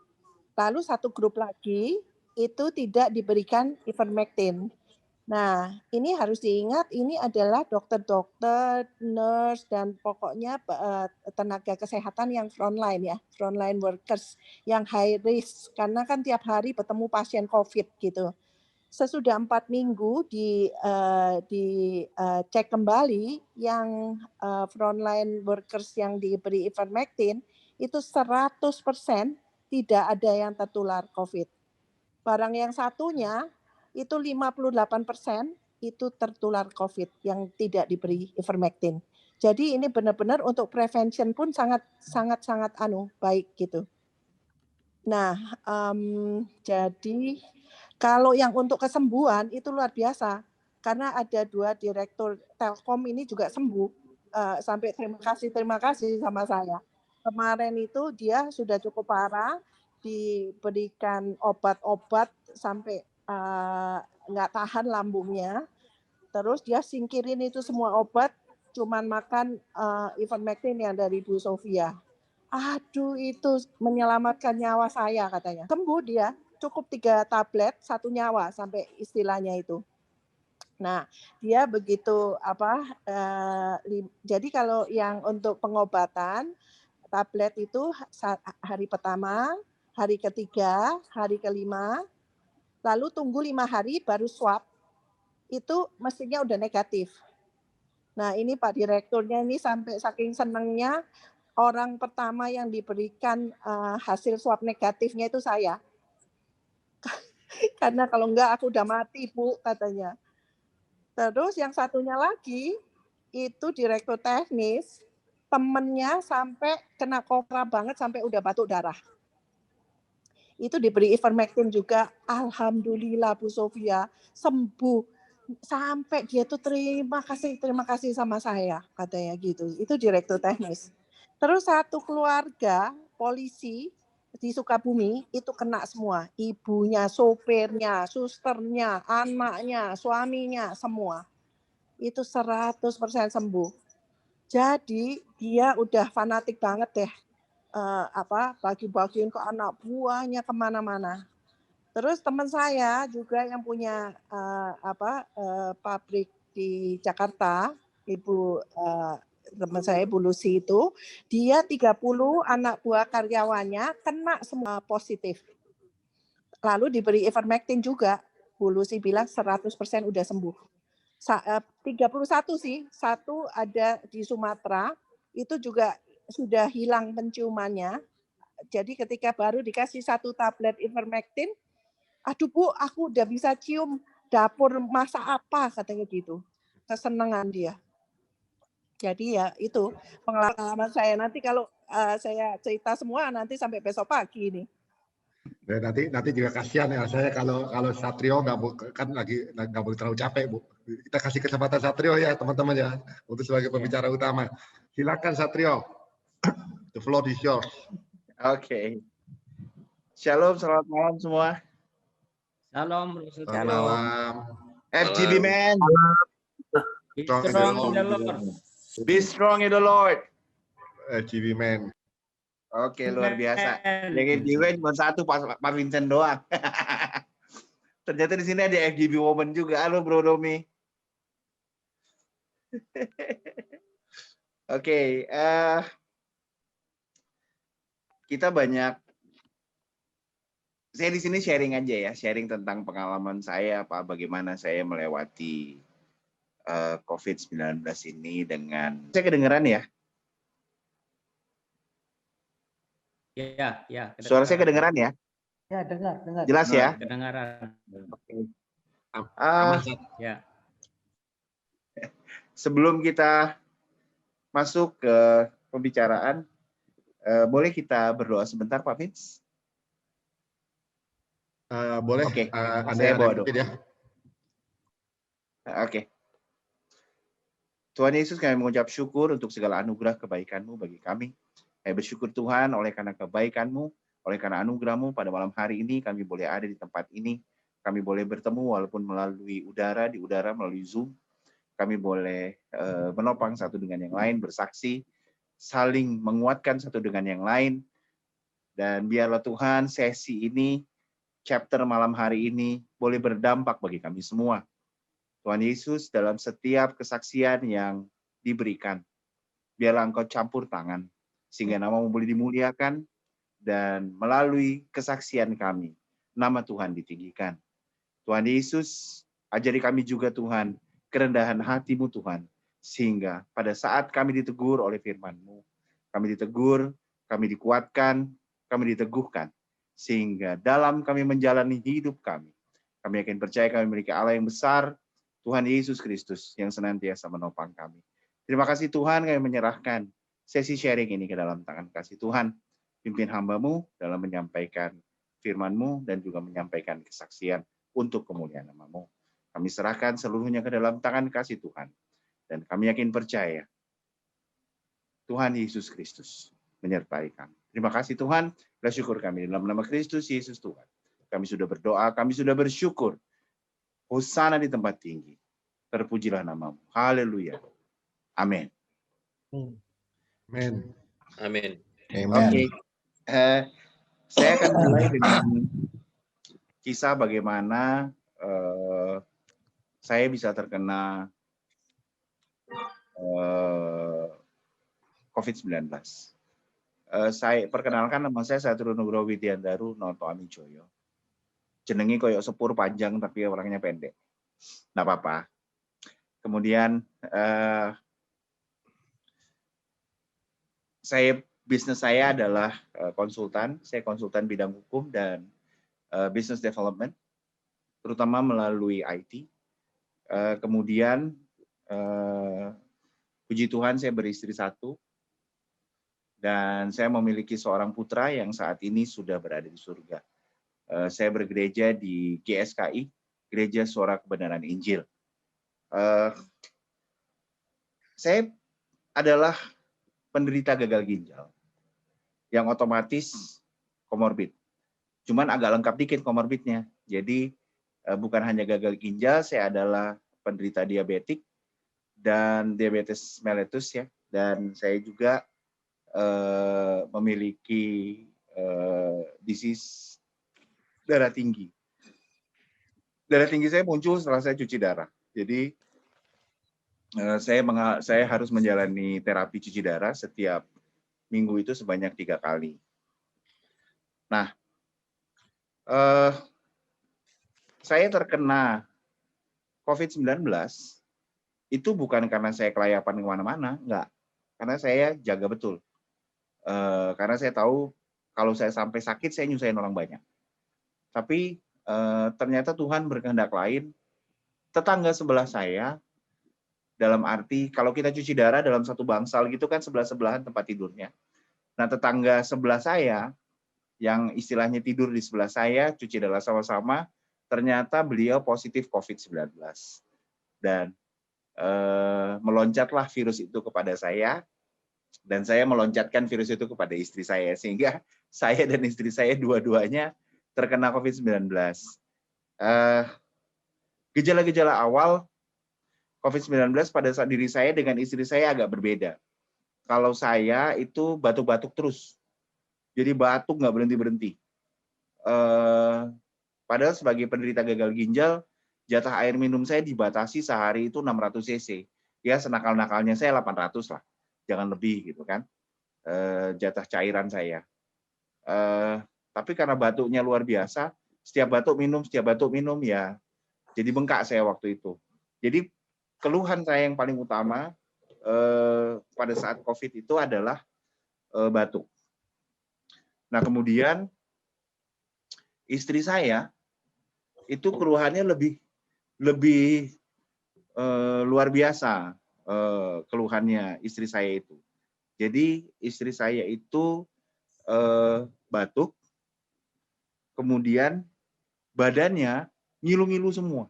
Lalu satu grup lagi itu tidak diberikan ivermectin. Nah, ini harus diingat, ini adalah dokter-dokter, nurse, dan pokoknya tenaga kesehatan yang frontline ya, frontline workers yang high risk, karena kan tiap hari bertemu pasien COVID gitu. Sesudah 4 minggu dicek kembali yang frontline workers yang diberi ivermectin itu 100% tidak ada yang tertular COVID. Barang yang satunya itu 58% itu tertular COVID yang tidak diberi ivermectin. Jadi ini benar-benar untuk prevention pun sangat baik gitu. Nah, jadi kalau yang untuk kesembuhan itu luar biasa karena ada 2 direktur Telkom ini juga sembuh sampai terima kasih sama saya. Kemarin itu dia sudah cukup parah, diberikan obat-obat sampai nggak tahan lambungnya, terus dia singkirin itu semua obat, cuman makan ivermectin yang dari Bu Sofia. Aduh, itu menyelamatkan nyawa saya katanya. Sembuh dia, cukup 3 tablet, 1 nyawa sampai istilahnya itu. Nah, dia begitu jadi kalau yang untuk pengobatan tablet itu hari pertama, hari ketiga, hari kelima, lalu tunggu 5 hari baru swab, itu mestinya udah negatif. Nah ini Pak Direkturnya ini sampai saking senangnya, orang pertama yang diberikan hasil swab negatifnya itu saya. Karena kalau enggak aku udah mati Bu, katanya. Terus yang satunya lagi, itu direktur teknis, temennya sampai kena kopra banget, sampai udah batuk darah. Itu diberi ivermectin juga, alhamdulillah Bu Sofia sembuh, sampai dia tuh terima kasih sama saya, katanya gitu. Itu direktur teknis. Terus satu keluarga polisi di Sukabumi itu kena semua. Ibunya, sopirnya, susternya, anaknya, suaminya, semua. Itu 100% sembuh. Jadi dia udah fanatik banget deh. Bagi-bagiin ke anak buahnya kemana-mana. Terus teman saya juga yang punya pabrik di Jakarta, teman saya Bu Lucy itu, dia 30 anak buah karyawannya kena semua positif. Lalu diberi ivermectin juga. Bu Lucy bilang 100% udah sembuh. 31 sih, satu ada di Sumatera, itu juga sudah hilang penciumannya. Jadi ketika baru dikasih 1 tablet ivermectin, aduh Bu, aku udah bisa cium dapur masak apa, katanya gitu. Kesenangan dia. Jadi ya itu pengalaman saya. Nanti kalau saya cerita semua nanti sampai besok pagi nih. Ya, nanti juga kasihan ya saya kalau Satrio kan lagi nggak boleh terlalu capek Bu. Kita kasih kesempatan Satrio ya teman-teman ya untuk sebagai pembicara utama. Silakan Satrio. The floor is yours. Oke. Shalom, selamat malam semua. Shalom, Selamat malam. FGB man. Be strong in the Lord. Be strong in the Lord. FGB man. Oke, luar biasa. Yang FGB cuma satu, Pak Vincent doang. Ternyata di sini ada FGB woman juga. Halo Bro Domi. Oke, kita banyak. Saya di sini sharing aja ya, sharing tentang pengalaman saya, bagaimana saya melewati COVID-19 ini dengan. Saya kedengeran ya? Ya. Suara saya kedengeran ya? Ya, dengar. Jelas ya? Kedengaran. Oke. Ya. Sebelum kita masuk ke pembicaraan, boleh kita berdoa sebentar, Pak Vince? Boleh. Oke. Saya Bawa doa. ya. Oke. Tuhan Yesus, kami mengucap syukur untuk segala anugerah kebaikan-Mu bagi kami. Kami bersyukur Tuhan oleh karena kebaikan-Mu, oleh karena anugerah-Mu pada malam hari ini kami boleh ada di tempat ini. Kami boleh bertemu walaupun melalui udara, melalui Zoom. Kami boleh menopang satu dengan yang lain, bersaksi, saling menguatkan satu dengan yang lain. Dan biarlah Tuhan sesi ini, chapter malam hari ini boleh berdampak bagi kami semua. Tuhan Yesus, dalam setiap kesaksian yang diberikan, biarlah Engkau campur tangan, sehingga nama-Mu boleh dimuliakan, dan melalui kesaksian kami, nama Tuhan ditinggikan. Tuhan Yesus, ajari kami juga Tuhan, kerendahan hati-Mu Tuhan, sehingga pada saat kami ditegur oleh firman-Mu, kami ditegur, kami dikuatkan, kami diteguhkan, sehingga dalam kami menjalani hidup kami yakin percaya kami memiliki Allah yang besar, Tuhan Yesus Kristus yang senantiasa menopang kami. Terima kasih Tuhan, kami menyerahkan sesi sharing ini ke dalam tangan kasih Tuhan. Pimpin hamba-Mu dalam menyampaikan firman-Mu dan juga menyampaikan kesaksian untuk kemuliaan nama-Mu. Kami serahkan seluruhnya ke dalam tangan kasih Tuhan. Dan kami yakin percaya Tuhan Yesus Kristus menyertai kami. Terima kasih Tuhan, bersyukur kami dalam nama Kristus Yesus Tuhan. Kami sudah berdoa, kami sudah bersyukur. Hosana di tempat tinggi. Terpujilah nama-Mu. Haleluya. Amin. Amin. Amin. Oke. Saya akan mulai dengan kisah bagaimana saya bisa terkena COVID-19. Saya perkenalkan, nama saya Satrio Nugroho Widiandaru Noto Amijoyo. Jenengi koyok sepur panjang tapi orangnya pendek. Nggak apa-apa. Kemudian bisnis saya adalah konsultan. Saya konsultan bidang hukum dan business development, terutama melalui IT. Kemudian puji Tuhan saya beristri 1 dan saya memiliki seorang putra yang saat ini sudah berada di surga. Saya bergereja di GSKI, Gereja Suara Kebenaran Injil. Saya adalah penderita gagal ginjal yang otomatis komorbid. Cuman agak lengkap dikit komorbidnya. Jadi bukan hanya gagal ginjal, saya adalah penderita diabetik dan diabetes mellitus ya. Dan saya juga memiliki disease darah tinggi. Darah tinggi saya muncul setelah saya cuci darah. Jadi saya harus menjalani terapi cuci darah setiap minggu itu sebanyak 3 kali. Nah, saya terkena COVID-19 itu bukan karena saya kelayapan kemana-mana, enggak. Karena saya jaga betul. Karena saya tahu kalau saya sampai sakit, saya nyusahin orang banyak. Tapi ternyata Tuhan berkehendak lain. Tetangga sebelah saya, dalam arti kalau kita cuci darah dalam satu bangsal gitu kan sebelah-sebelahan tempat tidurnya. Nah, tetangga sebelah saya, yang istilahnya tidur di sebelah saya, cuci darah sama-sama, ternyata beliau positif COVID-19. Dan meloncatlah virus itu kepada saya, dan saya meloncatkan virus itu kepada istri saya, sehingga saya dan istri saya dua-duanya terkena COVID-19. Gejala-gejala awal COVID-19 pada saat diri saya dengan istri saya agak berbeda. Kalau saya itu batuk-batuk terus. Jadi batuk nggak berhenti-berhenti. Padahal sebagai penderita gagal ginjal, jatah air minum saya dibatasi sehari itu 600 cc. Ya senakal-nakalnya saya 800 lah. Jangan lebih gitu kan. Jatah cairan saya. Tapi karena batuknya luar biasa, setiap batuk minum ya jadi bengkak saya waktu itu. Jadi keluhan saya yang paling utama pada saat COVID itu adalah batuk. Nah, kemudian istri saya itu keluhannya lebih luar biasa keluhannya istri saya itu. Jadi istri saya itu batuk, kemudian badannya ngilu-ngilu semua.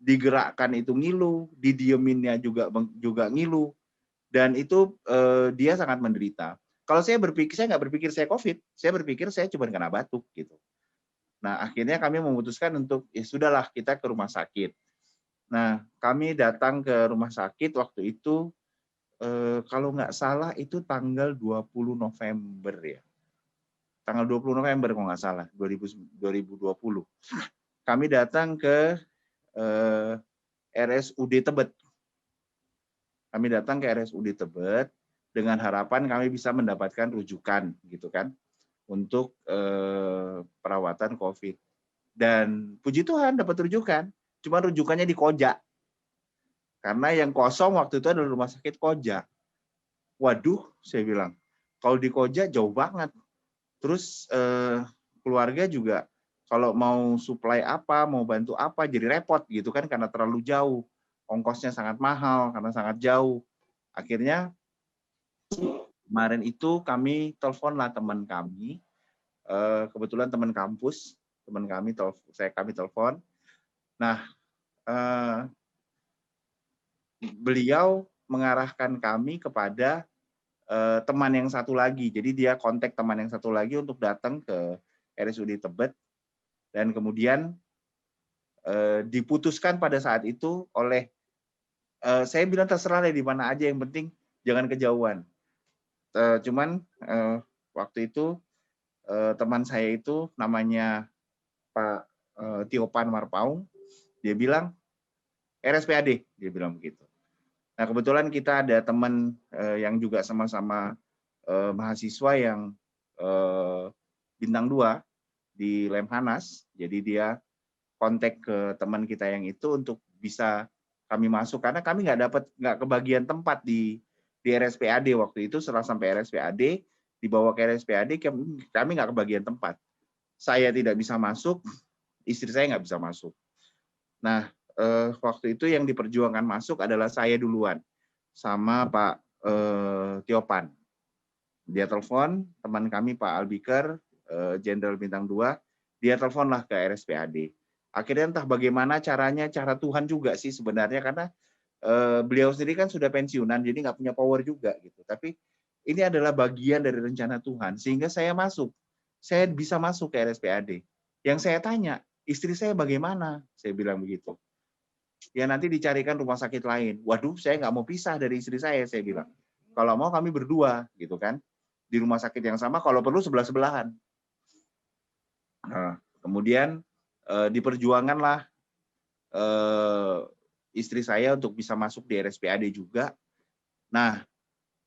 Digerakkan itu ngilu, didieminnya juga ngilu, dan itu dia sangat menderita. Kalau saya nggak berpikir saya COVID, saya berpikir saya cuma kena batuk gitu. Nah, akhirnya kami memutuskan untuk ya sudahlah kita ke rumah sakit. Nah, kami datang ke rumah sakit waktu itu kalau nggak salah itu tanggal 20 November ya. Tanggal 20 November kalau nggak salah 2020. Kami datang ke RSUD Tebet. Kami datang ke RSUD Tebet dengan harapan kami bisa mendapatkan rujukan gitu kan untuk perawatan COVID. Dan puji Tuhan dapat rujukan, cuma rujukannya di Koja. Karena yang kosong waktu itu adalah rumah sakit Koja. Waduh, saya bilang, kalau di Koja jauh banget. Terus keluarga juga kalau mau supply apa, mau bantu apa, jadi repot gitu kan karena terlalu jauh. Ongkosnya sangat mahal karena sangat jauh. Akhirnya kemarin itu kami teleponlah teman kami, kebetulan teman kampus, teman kami telepon. Nah, beliau mengarahkan kami kepada teman yang satu lagi. Jadi dia kontak teman yang satu lagi untuk datang ke RSUD Tebet. Dan kemudian diputuskan pada saat itu oleh, saya bilang terserah deh di mana aja, yang penting jangan kejauhan. Cuman waktu itu teman saya itu namanya Pak Tiopan Marpaung, dia bilang RSPAD, dia bilang begitu. Nah, kebetulan kita ada teman yang juga sama-sama mahasiswa yang bintang 2 di Lemhanas. Jadi dia kontak ke teman kita yang itu untuk bisa kami masuk karena kami nggak kebagian tempat di RSPAD waktu itu. Setelah sampai RSPAD, dibawa ke RSPAD, kami nggak kebagian tempat. Saya tidak bisa masuk, istri saya nggak bisa masuk. Nah, waktu itu yang diperjuangkan masuk adalah saya duluan sama Pak Tiopan. Dia telepon teman kami Pak Albiker, Jenderal Bintang 2, dia teleponlah ke RSPAD. Akhirnya entah bagaimana caranya, cara Tuhan juga sih sebenarnya, karena beliau sendiri kan sudah pensiunan, jadi nggak punya power juga gitu. Tapi ini adalah bagian dari rencana Tuhan, sehingga saya bisa masuk ke RSPAD. Yang saya tanya, istri saya bagaimana? Saya bilang begitu. Ya nanti dicarikan rumah sakit lain. Waduh, saya nggak mau pisah dari istri saya bilang. Kalau mau kami berdua, gitu kan, di rumah sakit yang sama, kalau perlu sebelah-sebelahan. Nah, kemudian diperjuanganlah istri saya untuk bisa masuk di RSPAD juga. Nah,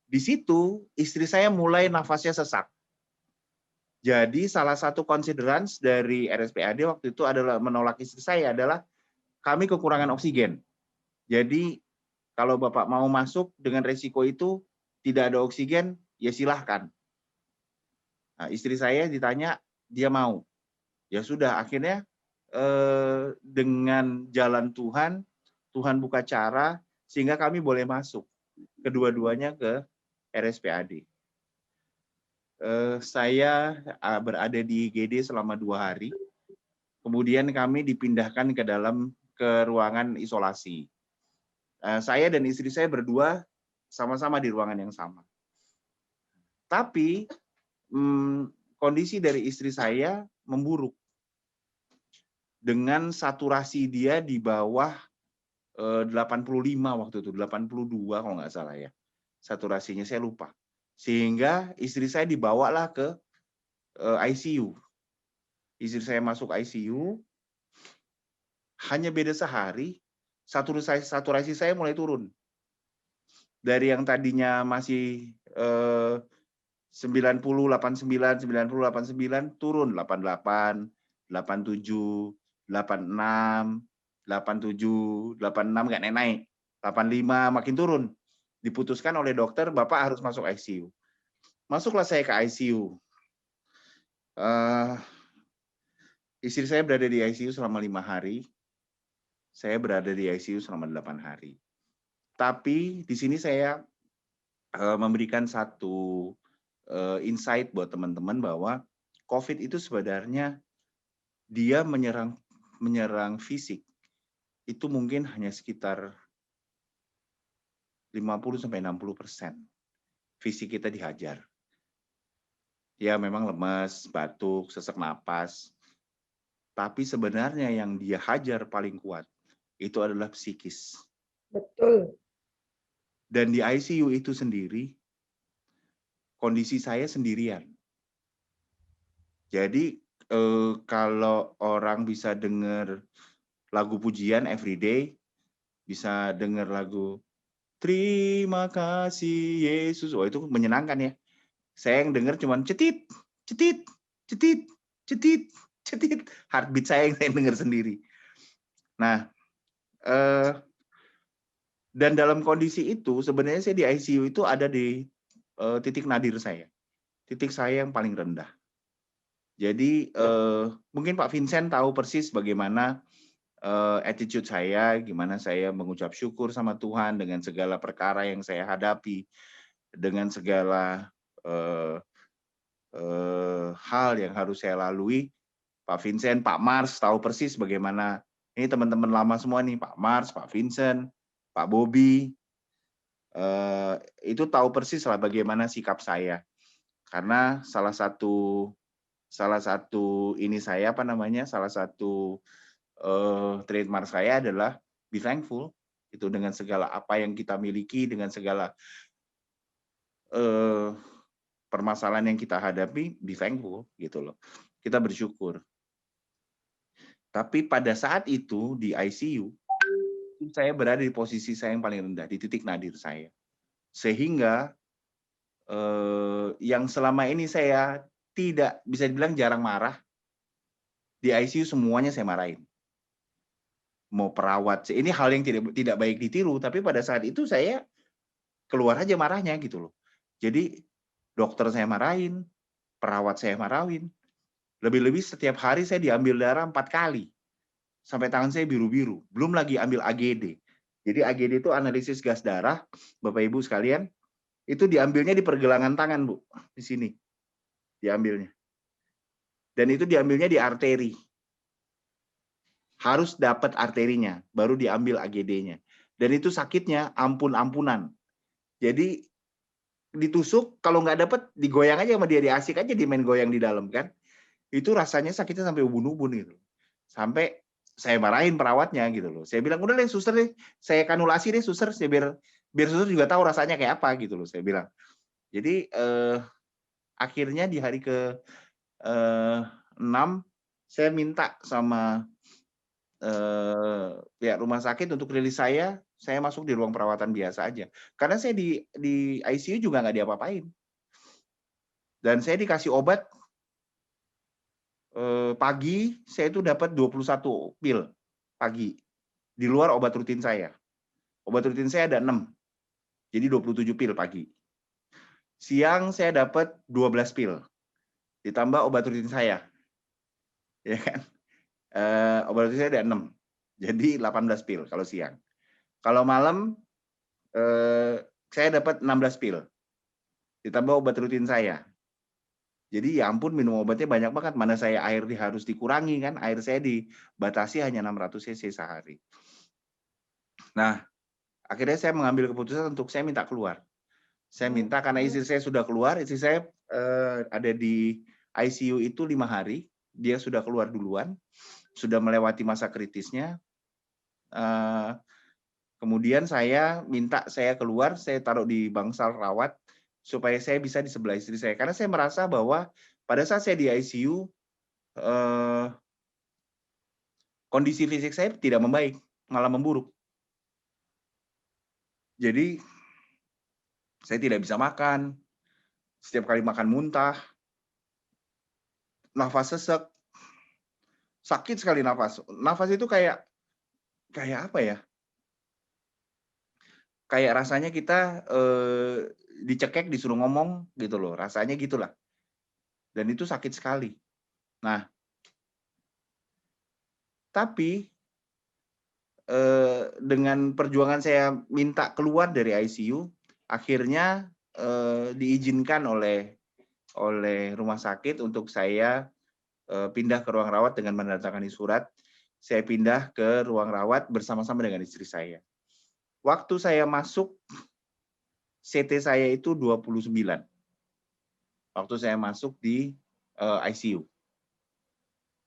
di situ istri saya mulai nafasnya sesak. Jadi salah satu considerance dari RSPAD waktu itu adalah menolak istri saya adalah kami kekurangan oksigen. Jadi kalau Bapak mau masuk dengan resiko itu tidak ada oksigen, ya silahkan. Nah, istri saya ditanya, dia mau. Ya sudah, akhirnya dengan jalan Tuhan, Tuhan buka cara sehingga kami boleh masuk kedua-duanya ke RSPAD. Saya berada di IGD selama 2 hari. Kemudian kami dipindahkan ke ruangan isolasi. Saya dan istri saya berdua sama-sama di ruangan yang sama. Tapi kondisi dari istri saya memburuk. Dengan saturasi dia di bawah 85 waktu itu, 82 kalau nggak salah ya. Saturasinya saya lupa. Sehingga istri saya dibawalah ke ICU. Istri saya masuk ICU, hanya beda sehari, saturasi saya mulai turun. Dari yang tadinya masih 90, 89, 90, 89, turun 88, 87, 86, 87, 86 nggak naik, 85 makin turun. Diputuskan oleh dokter, Bapak harus masuk ICU. Masuklah saya ke ICU. Istri saya berada di ICU selama 5 hari. Saya berada di ICU selama 8 hari. Tapi di sini saya memberikan satu insight buat teman-teman bahwa COVID itu sebenarnya dia menyerang fisik. Itu mungkin hanya sekitar 50-60% fisik kita dihajar. Ya memang lemas, batuk, sesak napas. Tapi sebenarnya yang dia hajar paling kuat itu adalah psikis. Betul. Dan di ICU itu sendiri, kondisi saya sendirian. Jadi kalau orang bisa dengar lagu pujian everyday, bisa dengar lagu Terima kasih Yesus, oh itu menyenangkan ya. Saya yang dengar cuman cetit, cetit, cetit, cetit, cetit. Heartbeat saya yang saya dengar sendiri. Nah, dan dalam kondisi itu sebenarnya saya di ICU itu ada di titik nadir saya. Titik saya yang paling rendah. Jadi mungkin Pak Vincent tahu persis bagaimana attitude saya, gimana saya mengucap syukur sama Tuhan dengan segala perkara yang saya hadapi, dengan segala hal yang harus saya lalui. Pak Vincent, Pak Mars tahu persis bagaimana, ini teman-teman lama semua nih, Pak Mars, Pak Vincent, Pak Bobby, itu tahu persis lah bagaimana sikap saya. Karena salah satu ini saya salah satu trademark saya adalah be thankful. Itu dengan segala apa yang kita miliki, dengan segala permasalahan yang kita hadapi, be thankful gitu loh. Kita bersyukur. Tapi pada saat itu di ICU, saya berada di posisi saya yang paling rendah, di titik nadir saya. Sehingga yang selama ini saya tidak bisa dibilang jarang marah, di ICU semuanya saya marahin. Mau perawat, ini hal yang tidak baik ditiru, tapi pada saat itu saya keluar aja marahnya gitu loh. Jadi dokter saya marahin, perawat saya marahin. Lebih-lebih setiap hari saya diambil darah 4 kali. Sampai tangan saya biru-biru. Belum lagi ambil AGD. Jadi AGD itu analisis gas darah, Bapak Ibu sekalian. Itu diambilnya di pergelangan tangan, Bu. Di sini. Diambilnya. Dan itu diambilnya di arteri. Harus dapat arterinya, baru diambil AGD-nya. Dan itu sakitnya ampun-ampunan. Jadi ditusuk, kalau nggak dapet digoyang aja sama dia, diasik aja, dia main goyang di dalam kan. Itu rasanya sakitnya sampai ubun-ubun gitu. Sampai saya marahin perawatnya gitu loh. Saya bilang, udah deh suster deh, saya kanulasi deh suster, saya biar suster juga tahu rasanya kayak apa gitu loh, saya bilang. Jadi akhirnya di hari ke 6 saya minta sama pihak rumah sakit untuk rilis saya masuk di ruang perawatan biasa aja. Karena saya di ICU juga nggak diapa-apain. Dan saya dikasih obat pagi, saya itu dapat 21 pil pagi. Di luar obat rutin saya. Obat rutin saya ada 6. Jadi 27 pil pagi. Siang saya dapat 12 pil. Ditambah obat rutin saya. Ya kan? Obat rutin saya ada 6. Jadi 18 pil kalau siang. Kalau malam saya dapat 16 pil. Ditambah obat rutin saya. Jadi ya ampun minum obatnya banyak banget. Mana saya air harus dikurangi kan. Air saya dibatasi hanya 600 cc sehari. Nah, akhirnya saya mengambil keputusan untuk saya minta keluar. Saya minta karena istri saya sudah keluar. Istri saya ada di ICU itu 5 hari. Dia sudah keluar duluan. Sudah melewati masa kritisnya. Kemudian saya minta saya keluar. Saya taruh di bangsal rawat. Supaya saya bisa di sebelah istri saya. Karena saya merasa bahwa pada saat saya di ICU, kondisi fisik saya tidak membaik, malah memburuk. Jadi, saya tidak bisa makan, setiap kali makan muntah, nafas sesek, sakit sekali nafas. Nafas itu kayak apa ya? Kayak rasanya kita dicekek disuruh ngomong gitu loh, rasanya gitulah. Dan itu sakit sekali. Nah, tapi dengan perjuangan saya minta keluar dari ICU, akhirnya diizinkan oleh rumah sakit untuk saya pindah ke ruang rawat dengan menandatangani surat. Saya pindah ke ruang rawat bersama-sama dengan istri saya. Waktu saya masuk, CT saya itu 29. Waktu saya masuk di ICU.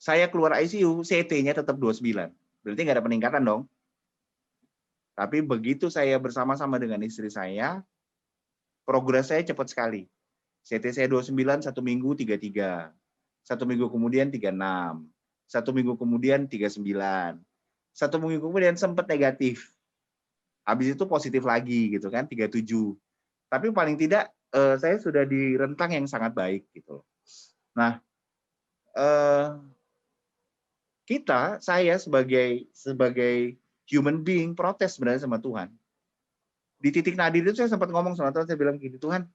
Saya keluar ICU, CT-nya tetap 29. Berarti nggak ada peningkatan dong. Tapi begitu saya bersama-sama dengan istri saya, progres saya cepat sekali. CT saya 29, 1 minggu 33. 1 minggu kemudian 36. 1 minggu kemudian 39. 1 minggu kemudian sempat negatif. Habis itu positif lagi gitu kan, 37. Tapi paling tidak saya sudah di rentang yang sangat baik gitu. Nah, saya sebagai human being protes sebenarnya sama Tuhan. Di titik nadir itu saya sempat ngomong sama Tuhan, saya bilang gini, Tuhan,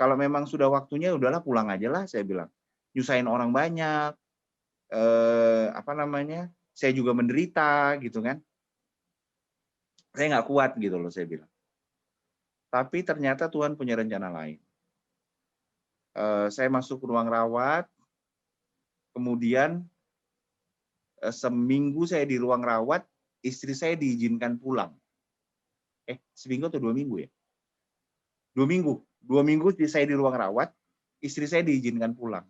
kalau memang sudah waktunya udahlah pulang aja lah, saya bilang. Nyusahin orang banyak, saya juga menderita gitu kan. Saya nggak kuat gitu loh, saya bilang. Tapi ternyata Tuhan punya rencana lain. Saya masuk ke ruang rawat, kemudian seminggu saya di ruang rawat, istri saya diizinkan pulang. Seminggu atau 2 minggu ya? 2 minggu. 2 minggu saya di ruang rawat, istri saya diizinkan pulang.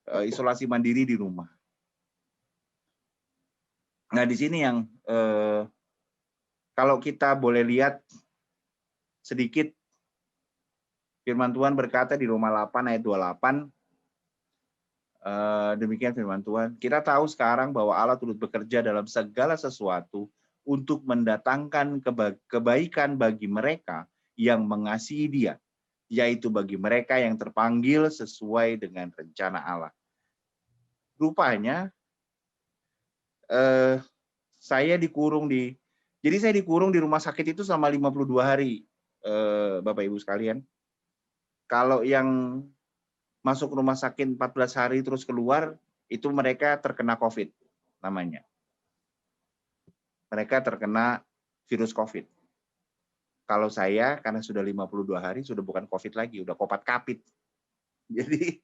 Isolasi mandiri di rumah. Nah, di sini yang kalau kita boleh lihat sedikit, firman Tuhan berkata di Roma 8 ayat 28, demikian firman Tuhan. Kita tahu sekarang bahwa Allah turut bekerja dalam segala sesuatu untuk mendatangkan kebaikan bagi mereka yang mengasihi Dia, yaitu bagi mereka yang terpanggil sesuai dengan rencana Allah. Rupanya saya dikurung jadi saya dikurung di rumah sakit itu selama 52 hari, Bapak Ibu sekalian. Kalau yang masuk rumah sakit 14 hari terus keluar, itu mereka terkena COVID namanya. Mereka terkena virus COVID. Kalau saya, karena sudah 52 hari, sudah bukan COVID lagi, udah kopat-kapit. Jadi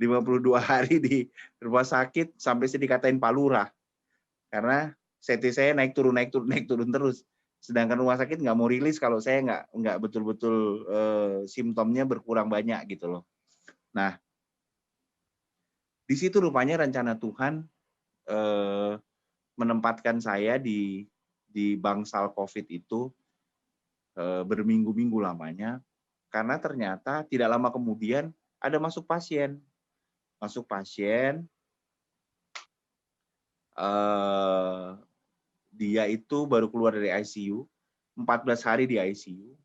52 hari di rumah sakit sampai saya dikatain Pak Lurah. Karena CT saya naik turun terus. Sedangkan rumah sakit nggak mau rilis kalau saya nggak betul-betul simptomnya berkurang banyak gitu loh. Nah, di situ rupanya rencana Tuhan menempatkan saya di bangsal COVID itu berminggu-minggu lamanya, karena ternyata tidak lama kemudian ada masuk pasien. Dia itu baru keluar dari ICU, 14 hari di ICU,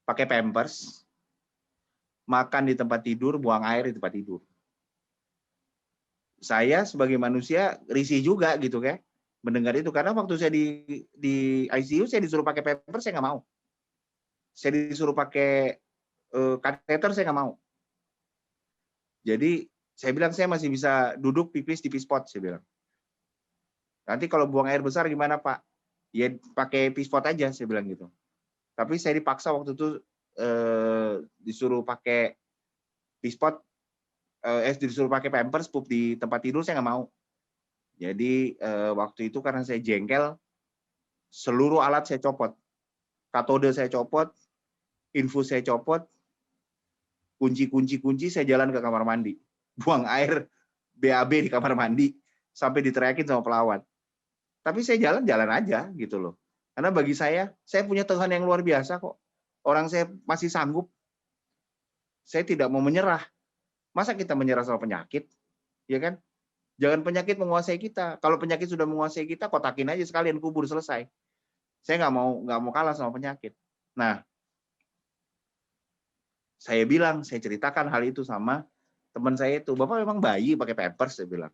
pakai pampers, makan di tempat tidur, buang air di tempat tidur. Saya sebagai manusia risih juga gitu kan, mendengar itu, karena waktu saya di ICU saya disuruh pakai pampers, saya nggak mau. Saya disuruh pakai kateter, saya nggak mau. Jadi saya bilang saya masih bisa duduk pipis di pispot, saya bilang. Nanti kalau buang air besar gimana Pak? Ya pakai pispot aja, saya bilang gitu. Tapi saya dipaksa waktu itu disuruh pakai pispot, disuruh pakai pampers, pup di tempat tidur, saya nggak mau. Jadi waktu itu karena saya jengkel, seluruh alat saya copot. Katode saya copot, infus saya copot, kunci saya jalan ke kamar mandi. Buang air BAB di kamar mandi sampai diteriakin sama pelawat. Tapi saya jalan aja gitu loh. Karena bagi saya punya Tuhan yang luar biasa kok. Orang saya masih sanggup. Saya tidak mau menyerah. Masa kita menyerah sama penyakit? Ya kan? Jangan penyakit menguasai kita. Kalau penyakit sudah menguasai kita, kotakin aja sekalian, kubur, selesai. Saya nggak mau kalah sama penyakit. Nah, saya ceritakan hal itu sama teman saya itu. Bapak memang bayi pakai pampers, saya bilang.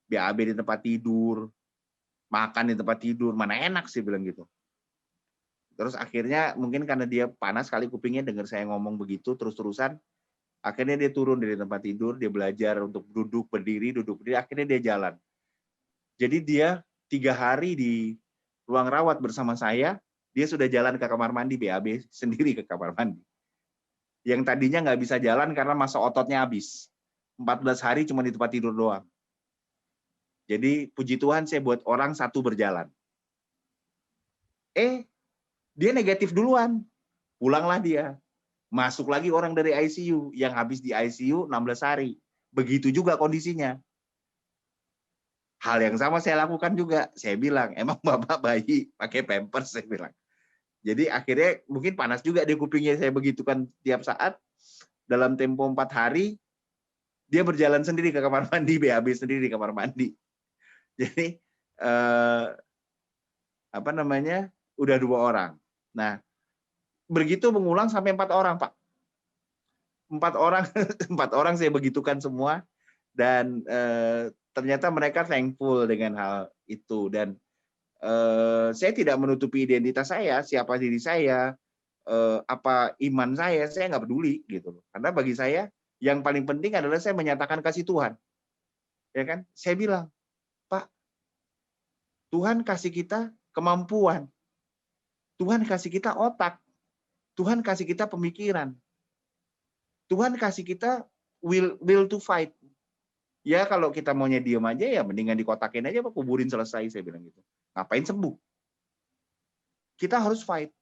BAB di tempat tidur, makan di tempat tidur, mana enak sih bilang gitu. Terus akhirnya mungkin karena dia panas kali kupingnya dengar saya ngomong begitu terus-terusan, akhirnya dia turun dari tempat tidur, dia belajar untuk duduk berdiri, akhirnya dia jalan. Jadi dia 3 hari di ruang rawat bersama saya, dia sudah jalan ke kamar mandi, BAB sendiri ke kamar mandi. Yang tadinya nggak bisa jalan karena masa ototnya habis. 14 hari cuma di tempat tidur doang. Jadi puji Tuhan saya buat orang satu berjalan. Dia negatif duluan. Pulanglah dia. Masuk lagi orang dari ICU yang habis di ICU 16 hari. Begitu juga kondisinya. Hal yang sama saya lakukan juga. Saya bilang, emang Bapak bayi pakai pampers, saya bilang. Jadi akhirnya mungkin panas juga di kupingnya, saya begitukan tiap saat. Dalam tempo 4 hari, dia berjalan sendiri ke kamar mandi, BAB sendiri di kamar mandi. Jadi udah 2 orang. Nah, begitu mengulang sampai 4 orang, Pak. 4 orang saya begitukan semua, dan ternyata mereka thankful dengan hal itu. Dan saya tidak menutupi identitas saya, siapa diri saya, apa iman saya nggak peduli gitu. Karena bagi saya yang paling penting adalah saya menyatakan kasih Tuhan. Ya kan? Saya bilang, Pak, Tuhan kasih kita kemampuan. Tuhan kasih kita otak. Tuhan kasih kita pemikiran. Tuhan kasih kita will to fight. Ya kalau kita maunya diem aja ya mendingan dikotakin aja, Pak, kuburin selesai, saya bilang gitu. Ngapain sembuh? Kita harus fight.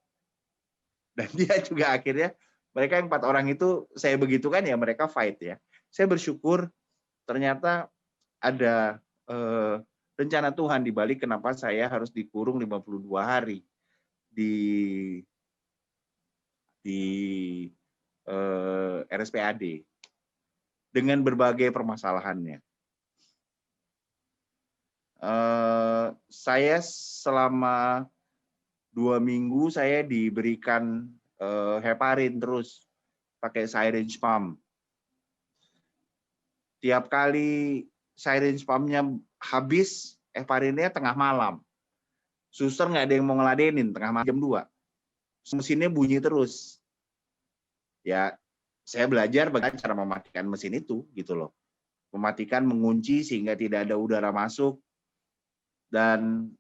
Dan dia juga akhirnya, mereka yang 4 orang itu saya begitukan ya mereka fight ya. Saya bersyukur ternyata ada rencana Tuhan di balik kenapa saya harus dikurung 52 hari di RSPAD dengan berbagai permasalahannya. Saya selama 2 minggu saya diberikan heparin terus pakai syringe pump. Tiap kali syringe pumpnya habis, heparinnya tengah malam. Suster nggak ada yang mau ngeladenin, tengah malam jam 2. Mesinnya bunyi terus. Ya, saya belajar bagaimana cara mematikan mesin itu, gitu loh. Mematikan, mengunci sehingga tidak ada udara masuk. Dan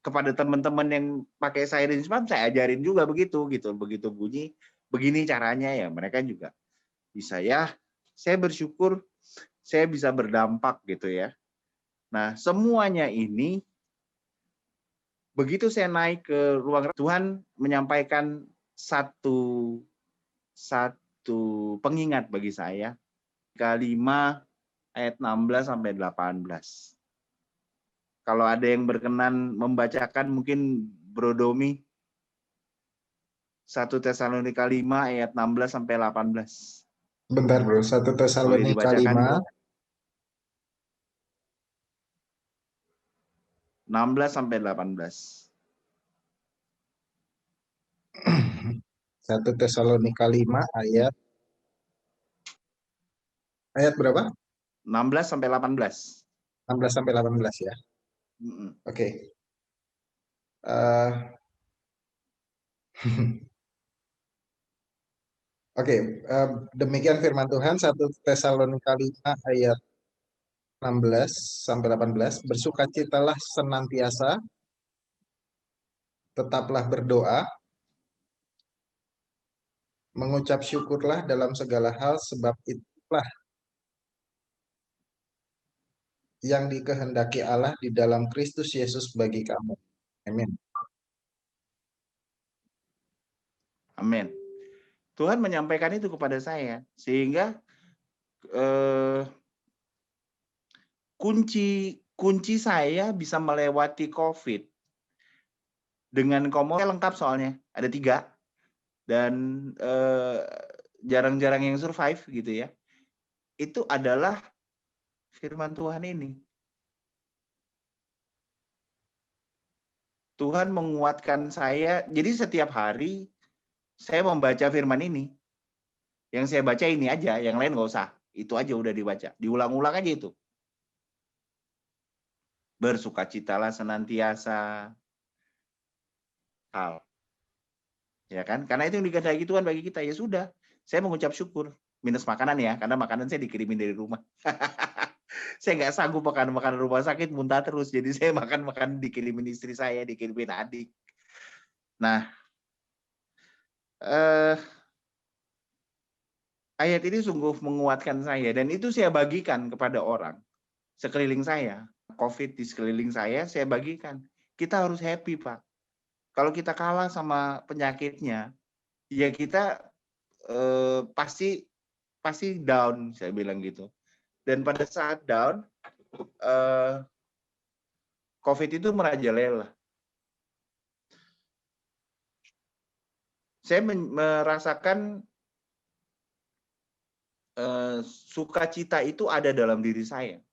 kepada teman-teman yang pakai syringe pump saya ajarin juga begitu gitu. Begitu bunyi begini caranya ya mereka juga bisa ya. Saya bersyukur saya bisa berdampak gitu ya. Nah, semuanya ini begitu saya naik ke ruang, Tuhan menyampaikan satu pengingat bagi saya. 5 ayat 16 sampai 18. Kalau ada yang berkenan membacakan, mungkin Bro Domi, 1 Tesalonika 5 ayat 16 sampai 18. Bentar bro, 1 Boleh Tesalonika dibacakan, 5. Bro? 16 sampai 18. 1 Tesalonika 5 ayat berapa? 16 sampai 18. 16 sampai 18 ya. Oke. Oke, demikian firman Tuhan 1 Tesalonika 5 ayat 16 sampai 18. Bersukacitalah senantiasa, tetaplah berdoa, mengucap syukurlah dalam segala hal, sebab itulah yang dikehendaki Allah di dalam Kristus Yesus bagi kamu. Amin. Amin. Tuhan menyampaikan itu kepada saya, sehingga kunci saya bisa melewati COVID dengan komorbid lengkap, soalnya ada 3 dan jarang-jarang yang survive gitu ya. Itu adalah firman Tuhan ini. Tuhan menguatkan saya. Jadi setiap hari saya membaca firman ini. Yang saya baca ini aja, yang lain nggak usah. Itu aja udah dibaca. Diulang-ulang aja itu. Bersukacitalah senantiasa. Hal. Ya kan? Karena itu yang dikehendaki Tuhan bagi kita. Ya sudah, saya mengucap syukur. Minus makanan ya, karena makanan saya dikirimin dari rumah. Saya nggak sanggup makan rumah sakit, muntah terus. Jadi saya makan dikirimin istri saya, dikirimin adik. Nah, ayat ini sungguh menguatkan saya, dan itu saya bagikan kepada orang sekeliling saya. COVID di sekeliling saya bagikan. Kita harus happy, Pak. Kalau kita kalah sama penyakitnya, ya kita pasti down, saya bilang gitu. Dan pada saat down, COVID itu merajalela. Saya merasakan sukacita itu ada dalam diri saya.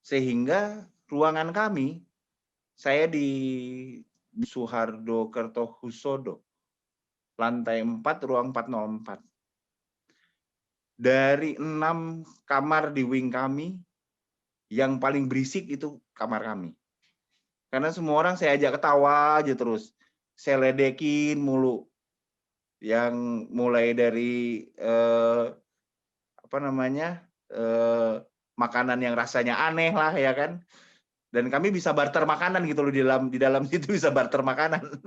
Sehingga ruangan kami, saya di Suhardo Kertohusodo, lantai 4, ruang 404. Dari 6 kamar di wing kami, yang paling berisik itu kamar kami. Karena semua orang saya ajak ketawa aja terus. Saya ledekin mulu. Yang mulai dari makanan yang rasanya aneh lah, ya kan. Dan kami bisa barter makanan gitu loh, di dalam situ bisa barter makanan.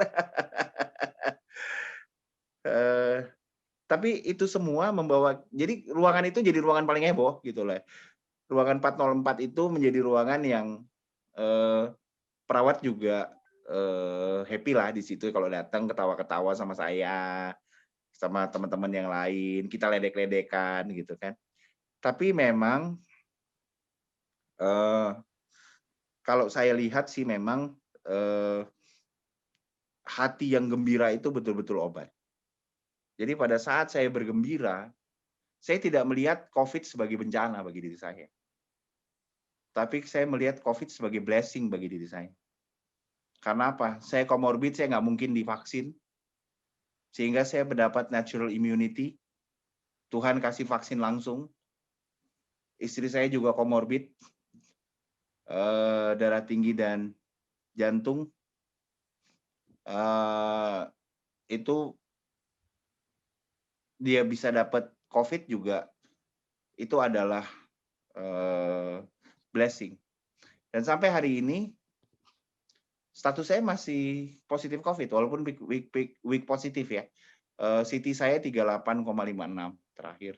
Tapi itu semua membawa, jadi ruangan itu jadi ruangan paling heboh gitu lah. Ruangan 404 itu menjadi ruangan yang perawat juga happy lah di situ kalau datang, ketawa-ketawa sama saya, sama teman-teman yang lain, kita ledek-ledekan gitu kan. Tapi memang kalau saya lihat sih memang hati yang gembira itu betul-betul obat. Jadi pada saat saya bergembira, saya tidak melihat COVID sebagai bencana bagi diri saya. Tapi saya melihat COVID sebagai blessing bagi diri saya. Karena apa? Saya comorbid, saya nggak mungkin divaksin. Sehingga saya mendapat natural immunity. Tuhan kasih vaksin langsung. Istri saya juga comorbid. Darah tinggi dan jantung. Itu dia bisa dapat COVID juga, itu adalah blessing. Dan sampai hari ini status saya masih positif COVID, walaupun week positif ya. CT saya 38,56 terakhir.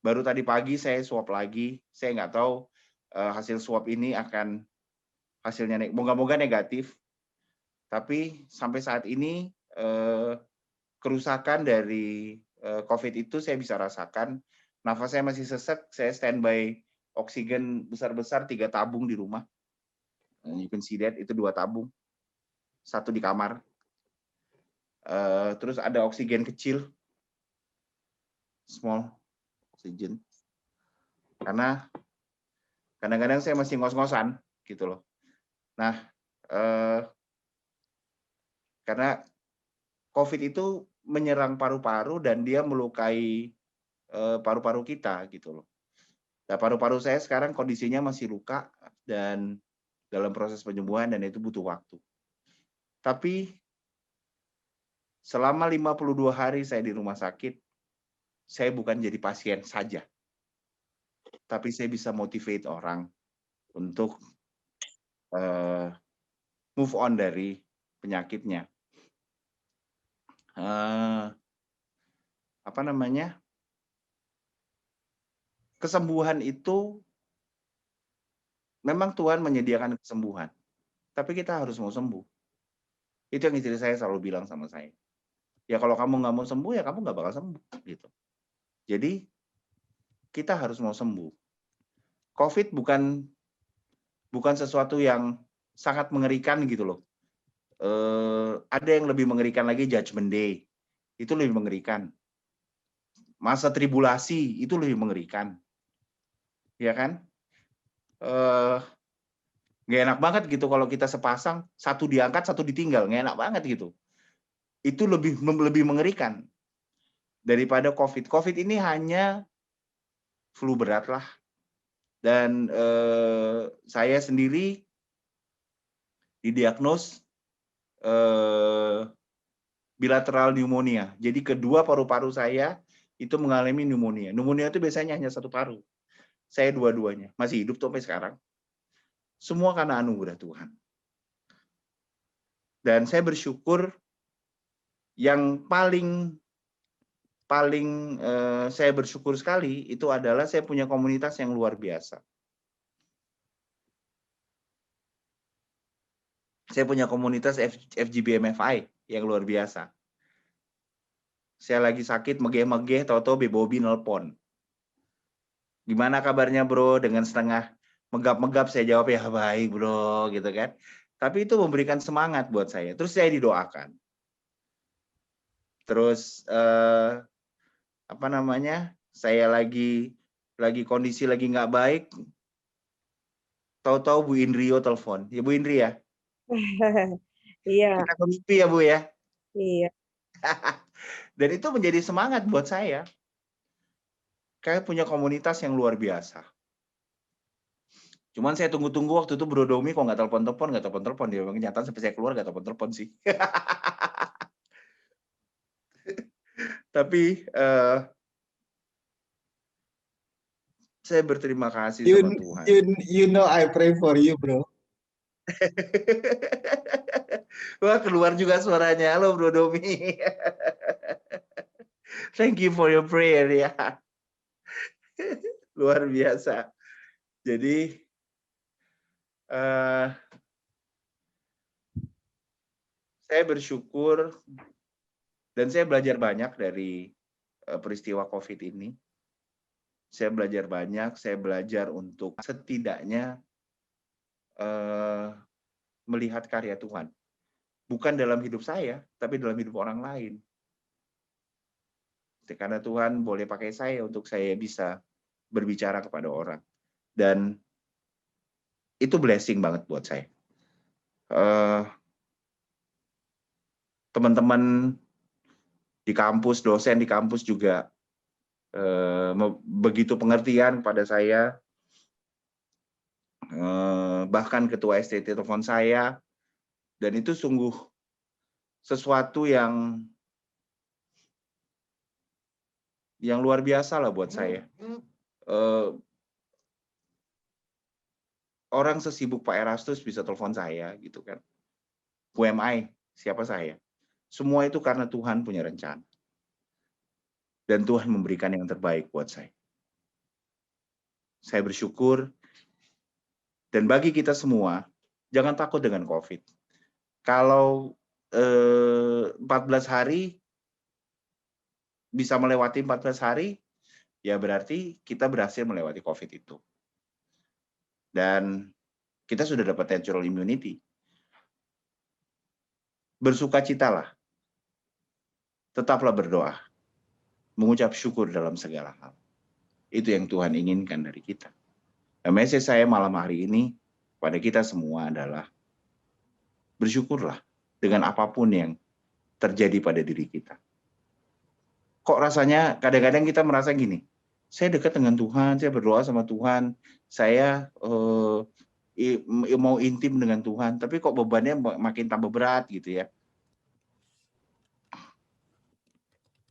Baru tadi pagi saya swab lagi, saya nggak tahu hasil swab ini akan hasilnya moga-moga negatif. Tapi sampai saat ini kerusakan dari COVID itu saya bisa rasakan. Nafas saya masih sesek, saya standby oksigen besar-besar 3 tabung di rumah. You can see that, itu 2 tabung. 1 di kamar. Terus ada oksigen kecil. Small oxygen. Karena kadang-kadang saya masih ngos-ngosan gitu loh. Nah, karena COVID itu menyerang paru-paru dan dia melukai paru-paru kita gitu loh. Nah, paru-paru saya sekarang kondisinya masih luka dan dalam proses penyembuhan dan itu butuh waktu. Tapi selama 52 hari saya di rumah sakit, saya bukan jadi pasien saja. Tapi saya bisa motivate orang untuk move on dari penyakitnya. Apa namanya? Kesembuhan itu memang Tuhan menyediakan kesembuhan, tapi kita harus mau sembuh. Itu yang istri saya selalu bilang sama saya. Ya kalau kamu nggak mau sembuh, ya kamu nggak bakal sembuh, gitu. Jadi kita harus mau sembuh. COVID bukan sesuatu yang sangat mengerikan gitu loh. Ada yang lebih mengerikan lagi, Judgment Day. Itu lebih mengerikan. Masa tribulasi itu lebih mengerikan. Ya kan? Nggak enak banget gitu kalau kita sepasang, satu diangkat, satu ditinggal. Nggak enak banget gitu. Itu lebih mengerikan daripada COVID. COVID ini hanya flu berat lah. Dan saya sendiri didiagnos bilateral pneumonia. Jadi kedua paru-paru saya itu mengalami pneumonia. Pneumonia itu biasanya hanya 1 paru. Saya dua-duanya. Masih hidup sampai sekarang. Semua karena anugerah Tuhan. Dan saya bersyukur yang paling saya bersyukur sekali itu adalah saya punya komunitas yang luar biasa. Saya punya komunitas FGBMFI yang luar biasa. Saya lagi sakit, megeh-megeh, tahu-tahu Bebobi nelpon. Gimana kabarnya bro? Dengan setengah megap-megap saya jawab, ya baik bro, gitu kan. Tapi itu memberikan semangat buat saya. Terus saya didoakan. Terus apa namanya? Saya lagi kondisi lagi nggak baik. Tahu-tahu Bu Indrio telepon. Ya Bu Indri ya. Iya. Kita mimpi ya Bu ya. Iya. Dan itu menjadi semangat buat saya. Kayak punya komunitas yang luar biasa. Cuman saya tunggu-tunggu waktu itu Bro Domi kok nggak telepon-telepon. Dia kenyataan sampai saya keluar nggak telepon-telepon sih. Tapi saya berterima kasih sama Tuhan. You know I pray for you, bro. Wah, keluar juga suaranya. Halo Bro Domi. Thank you for your prayer ya. Luar biasa. Jadi saya bersyukur dan saya belajar banyak dari peristiwa COVID ini. Saya belajar banyak, saya belajar untuk setidaknya melihat karya Tuhan. Bukan dalam hidup saya, tapi dalam hidup orang lain. Karena Tuhan boleh pakai saya untuk saya bisa berbicara kepada orang. Dan itu blessing banget buat saya. Teman-teman di kampus, dosen di kampus juga begitu pengertian pada saya. Bahkan ketua STT telepon saya. Dan itu sungguh sesuatu yang luar biasa lah buat saya. Orang sesibuk Pak Erastus bisa telepon saya gitu kan. Who am I? Siapa saya? Semua itu karena Tuhan punya rencana. Dan Tuhan memberikan yang terbaik buat saya. Saya bersyukur Dan bagi kita semua, jangan takut dengan COVID. Kalau 14 hari bisa melewati 14 hari, ya berarti kita berhasil melewati COVID itu. Dan kita sudah dapat natural immunity. Bersukacitalah. Tetaplah berdoa. Mengucap syukur dalam segala hal. Itu yang Tuhan inginkan dari kita. Dan message saya malam hari ini pada kita semua adalah bersyukurlah dengan apapun yang terjadi pada diri kita. Kok rasanya kadang-kadang kita merasa gini, saya dekat dengan Tuhan, saya berdoa sama Tuhan, saya mau intim dengan Tuhan, tapi kok bebannya makin tambah berat gitu ya.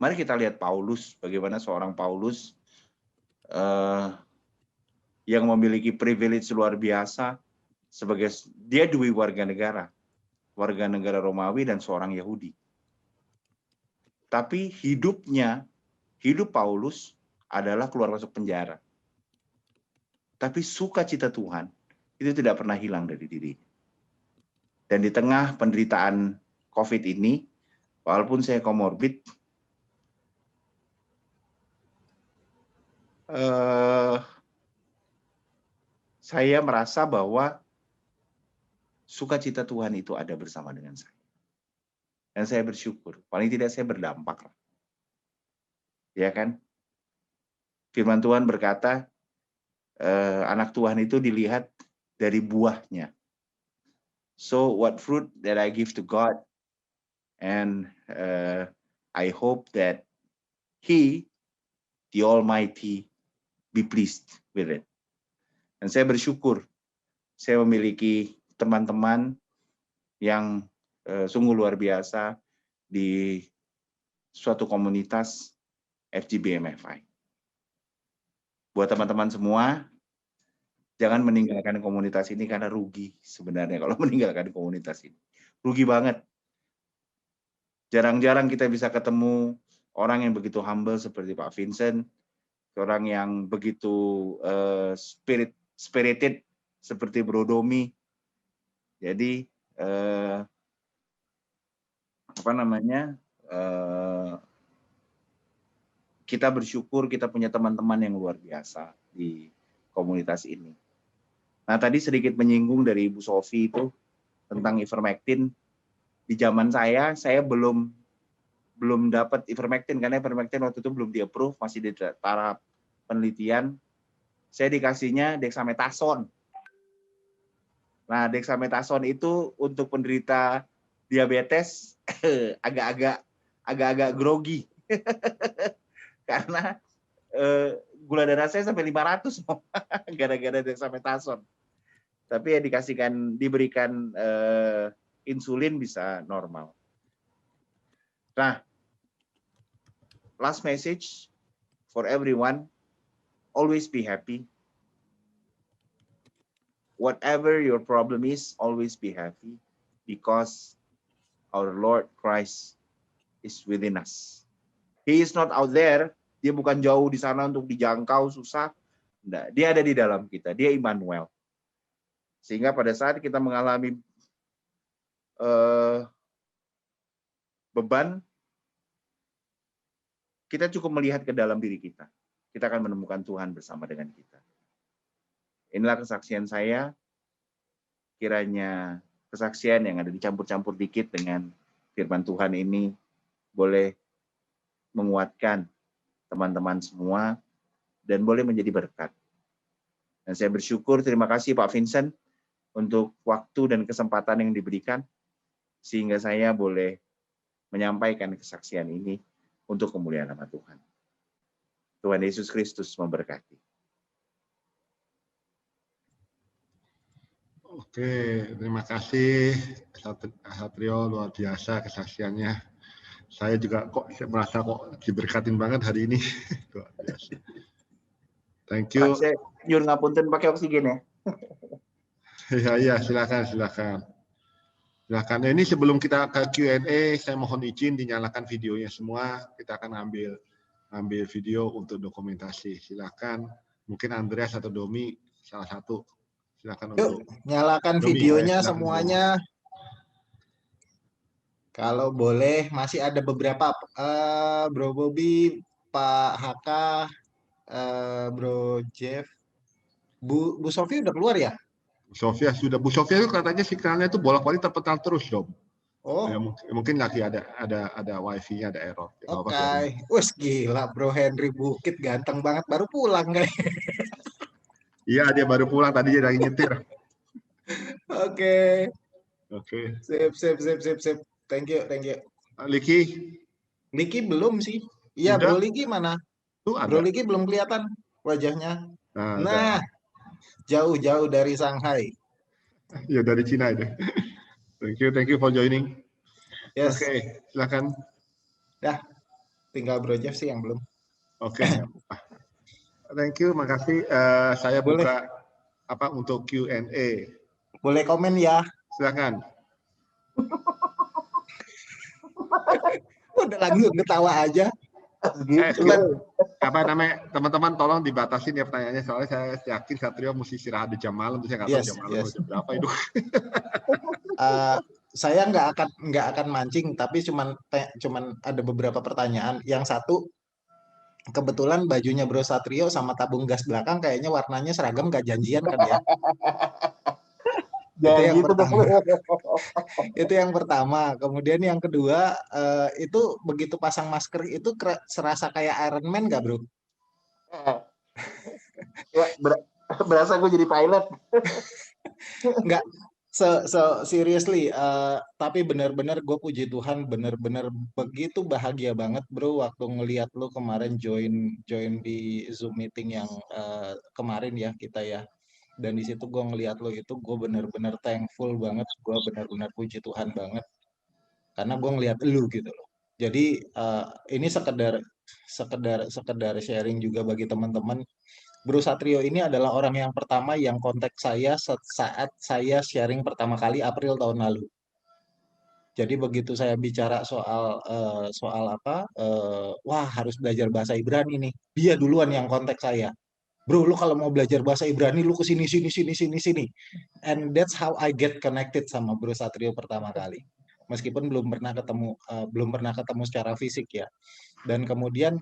Mari kita lihat Paulus, bagaimana seorang Paulus yang memiliki privilege luar biasa sebagai dia dua warga negara Romawi dan seorang Yahudi. Tapi hidup Paulus adalah keluar masuk penjara. Tapi sukacita Tuhan itu tidak pernah hilang dari dirinya. Dan di tengah penderitaan COVID ini, walaupun saya komorbid, saya merasa bahwa sukacita Tuhan itu ada bersama dengan saya. Dan saya bersyukur, paling tidak saya berdampak. Ya kan? Firman Tuhan berkata, anak Tuhan itu dilihat dari buahnya. So what fruit that I give to God, and I hope that He, the Almighty, be pleased with it. Dan saya bersyukur, saya memiliki teman-teman yang sungguh luar biasa di suatu komunitas FGB MFI. Buat teman-teman semua, jangan meninggalkan komunitas ini karena rugi sebenarnya kalau meninggalkan komunitas ini. Rugi banget. Jarang-jarang kita bisa ketemu orang yang begitu humble seperti Pak Vincent, orang yang begitu spirited seperti Bro Domi. Jadi kita bersyukur kita punya teman-teman yang luar biasa di komunitas ini. Nah, tadi sedikit menyinggung dari Ibu Sofi itu tentang ivermectin. Di zaman saya belum dapat ivermectin karena ivermectin waktu itu belum di-approve, masih di taraf penelitian. Saya dikasihnya dexamethasone. Nah, dexamethasone itu untuk penderita diabetes agak-agak grogi. Karena gula darah saya sampai 500 gara-gara dexamethasone. Tapi ya diberikan insulin bisa normal. Nah, last message for everyone, always be happy. Whatever your problem is, always be happy because our Lord Christ is within us. He is not out there, dia bukan jauh di sana untuk dijangkau, susah. Nah, dia ada di dalam kita, dia Immanuel. Sehingga pada saat kita mengalami beban, kita cukup melihat ke dalam diri kita. Kita akan menemukan Tuhan bersama dengan kita. Inilah kesaksian saya, kiranya kesaksian yang ada dicampur-campur dikit dengan firman Tuhan ini boleh menguatkan teman-teman semua dan boleh menjadi berkat. Dan saya bersyukur, terima kasih Pak Vincent untuk waktu dan kesempatan yang diberikan sehingga saya boleh menyampaikan kesaksian ini untuk kemuliaan nama Tuhan. Tuhan Yesus Kristus memberkati. Oke, terima kasih Satrio, luar biasa kesaksiannya. Saya juga merasa diberkatin banget hari ini. Luar biasa. Thank you. Saya nyuruh ngapunten pakai oksigen ya. Iya, silakan. Silakan. Ini sebelum kita ke Q&A, saya mohon izin dinyalakan videonya semua. Kita akan ambil video untuk dokumentasi. Silakan. Mungkin Andreas atau Domi salah satu Silakan Yuk, untuk nyalakan Domi, videonya silakan semuanya. Kalau boleh, masih ada beberapa. Bro Bobby, Pak Haka, Bro Jeff, Bu Sofi udah keluar ya? Sofia sudah. Bu Sofia itu katanya sinyalnya itu bolak-balik terpental terus, Dom. Oh. Ya, mungkin lagi ada wifi-nya, ada error. Oke. Wes gila Bro Henry Bukit ganteng banget, baru pulang kayak. Iya, dia baru pulang tadi, dia lagi nyetir. Oke. Oke. Sip. Thank you. Liki belum sih. Iya, Udah? Bro Liki mana? Tuh ada. Bro Liki belum kelihatan wajahnya. Nah, Nah, jauh-jauh dari Shanghai. ya dari Cina itu. Thank you for joining. Yes. Oke, silakan. Ya, tinggal Bro Jeff sih yang belum. Oke. Thank you, makasih. Saya Boleh. buka untuk Q&A. Boleh komen ya. Silakan. Udah langsung ketawa aja. Teman-teman tolong dibatasin ya pertanyaannya, soalnya saya yakin Satrio mesti istirahat di jam malam, terus saya nggak tahu jam malam jam berapa itu. Saya nggak akan mancing, tapi cuman ada beberapa pertanyaan. Yang satu, kebetulan bajunya Bro Satrio sama tabung gas belakang kayaknya warnanya seragam, nggak janjian kan ya? Itu yang pertama. Kemudian yang kedua, itu begitu pasang masker itu serasa kayak Iron Man nggak, Bro? Berasa gue jadi pilot. Nggak, seriously, tapi benar-benar gue puji Tuhan, benar-benar begitu bahagia banget, Bro, waktu ngelihat lu kemarin join di Zoom meeting yang kemarin ya kita ya. Dan di situ gue ngelihat lo itu, gue benar-benar thankful banget, gue benar-benar puji Tuhan banget karena gue ngelihat lu gitu loh. Jadi ini sekedar sharing juga bagi teman-teman. Bro Satrio ini adalah orang yang pertama yang kontak saya saat saya sharing pertama kali April tahun lalu. Jadi begitu saya bicara soal wah harus belajar bahasa Ibrani nih, dia duluan yang kontak saya. Bro, lu kalau mau belajar bahasa Ibrani, lu ke sini. And that's how I get connected sama Bro Satrio pertama kali. Meskipun belum pernah ketemu secara fisik ya. Dan kemudian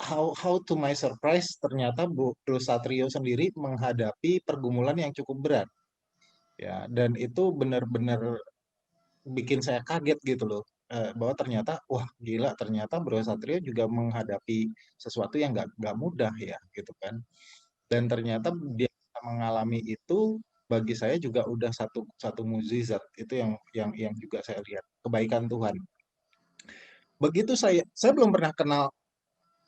how to my surprise, ternyata Bro Satrio sendiri menghadapi pergumulan yang cukup berat. Ya, dan itu benar-benar bikin saya kaget gitu loh. Bahwa ternyata wah gila, ternyata Bro Satrio juga menghadapi sesuatu yang nggak mudah ya gitu kan. Dan ternyata dia mengalami itu bagi saya juga udah satu mukjizat itu yang juga saya lihat kebaikan Tuhan. Begitu saya belum pernah kenal,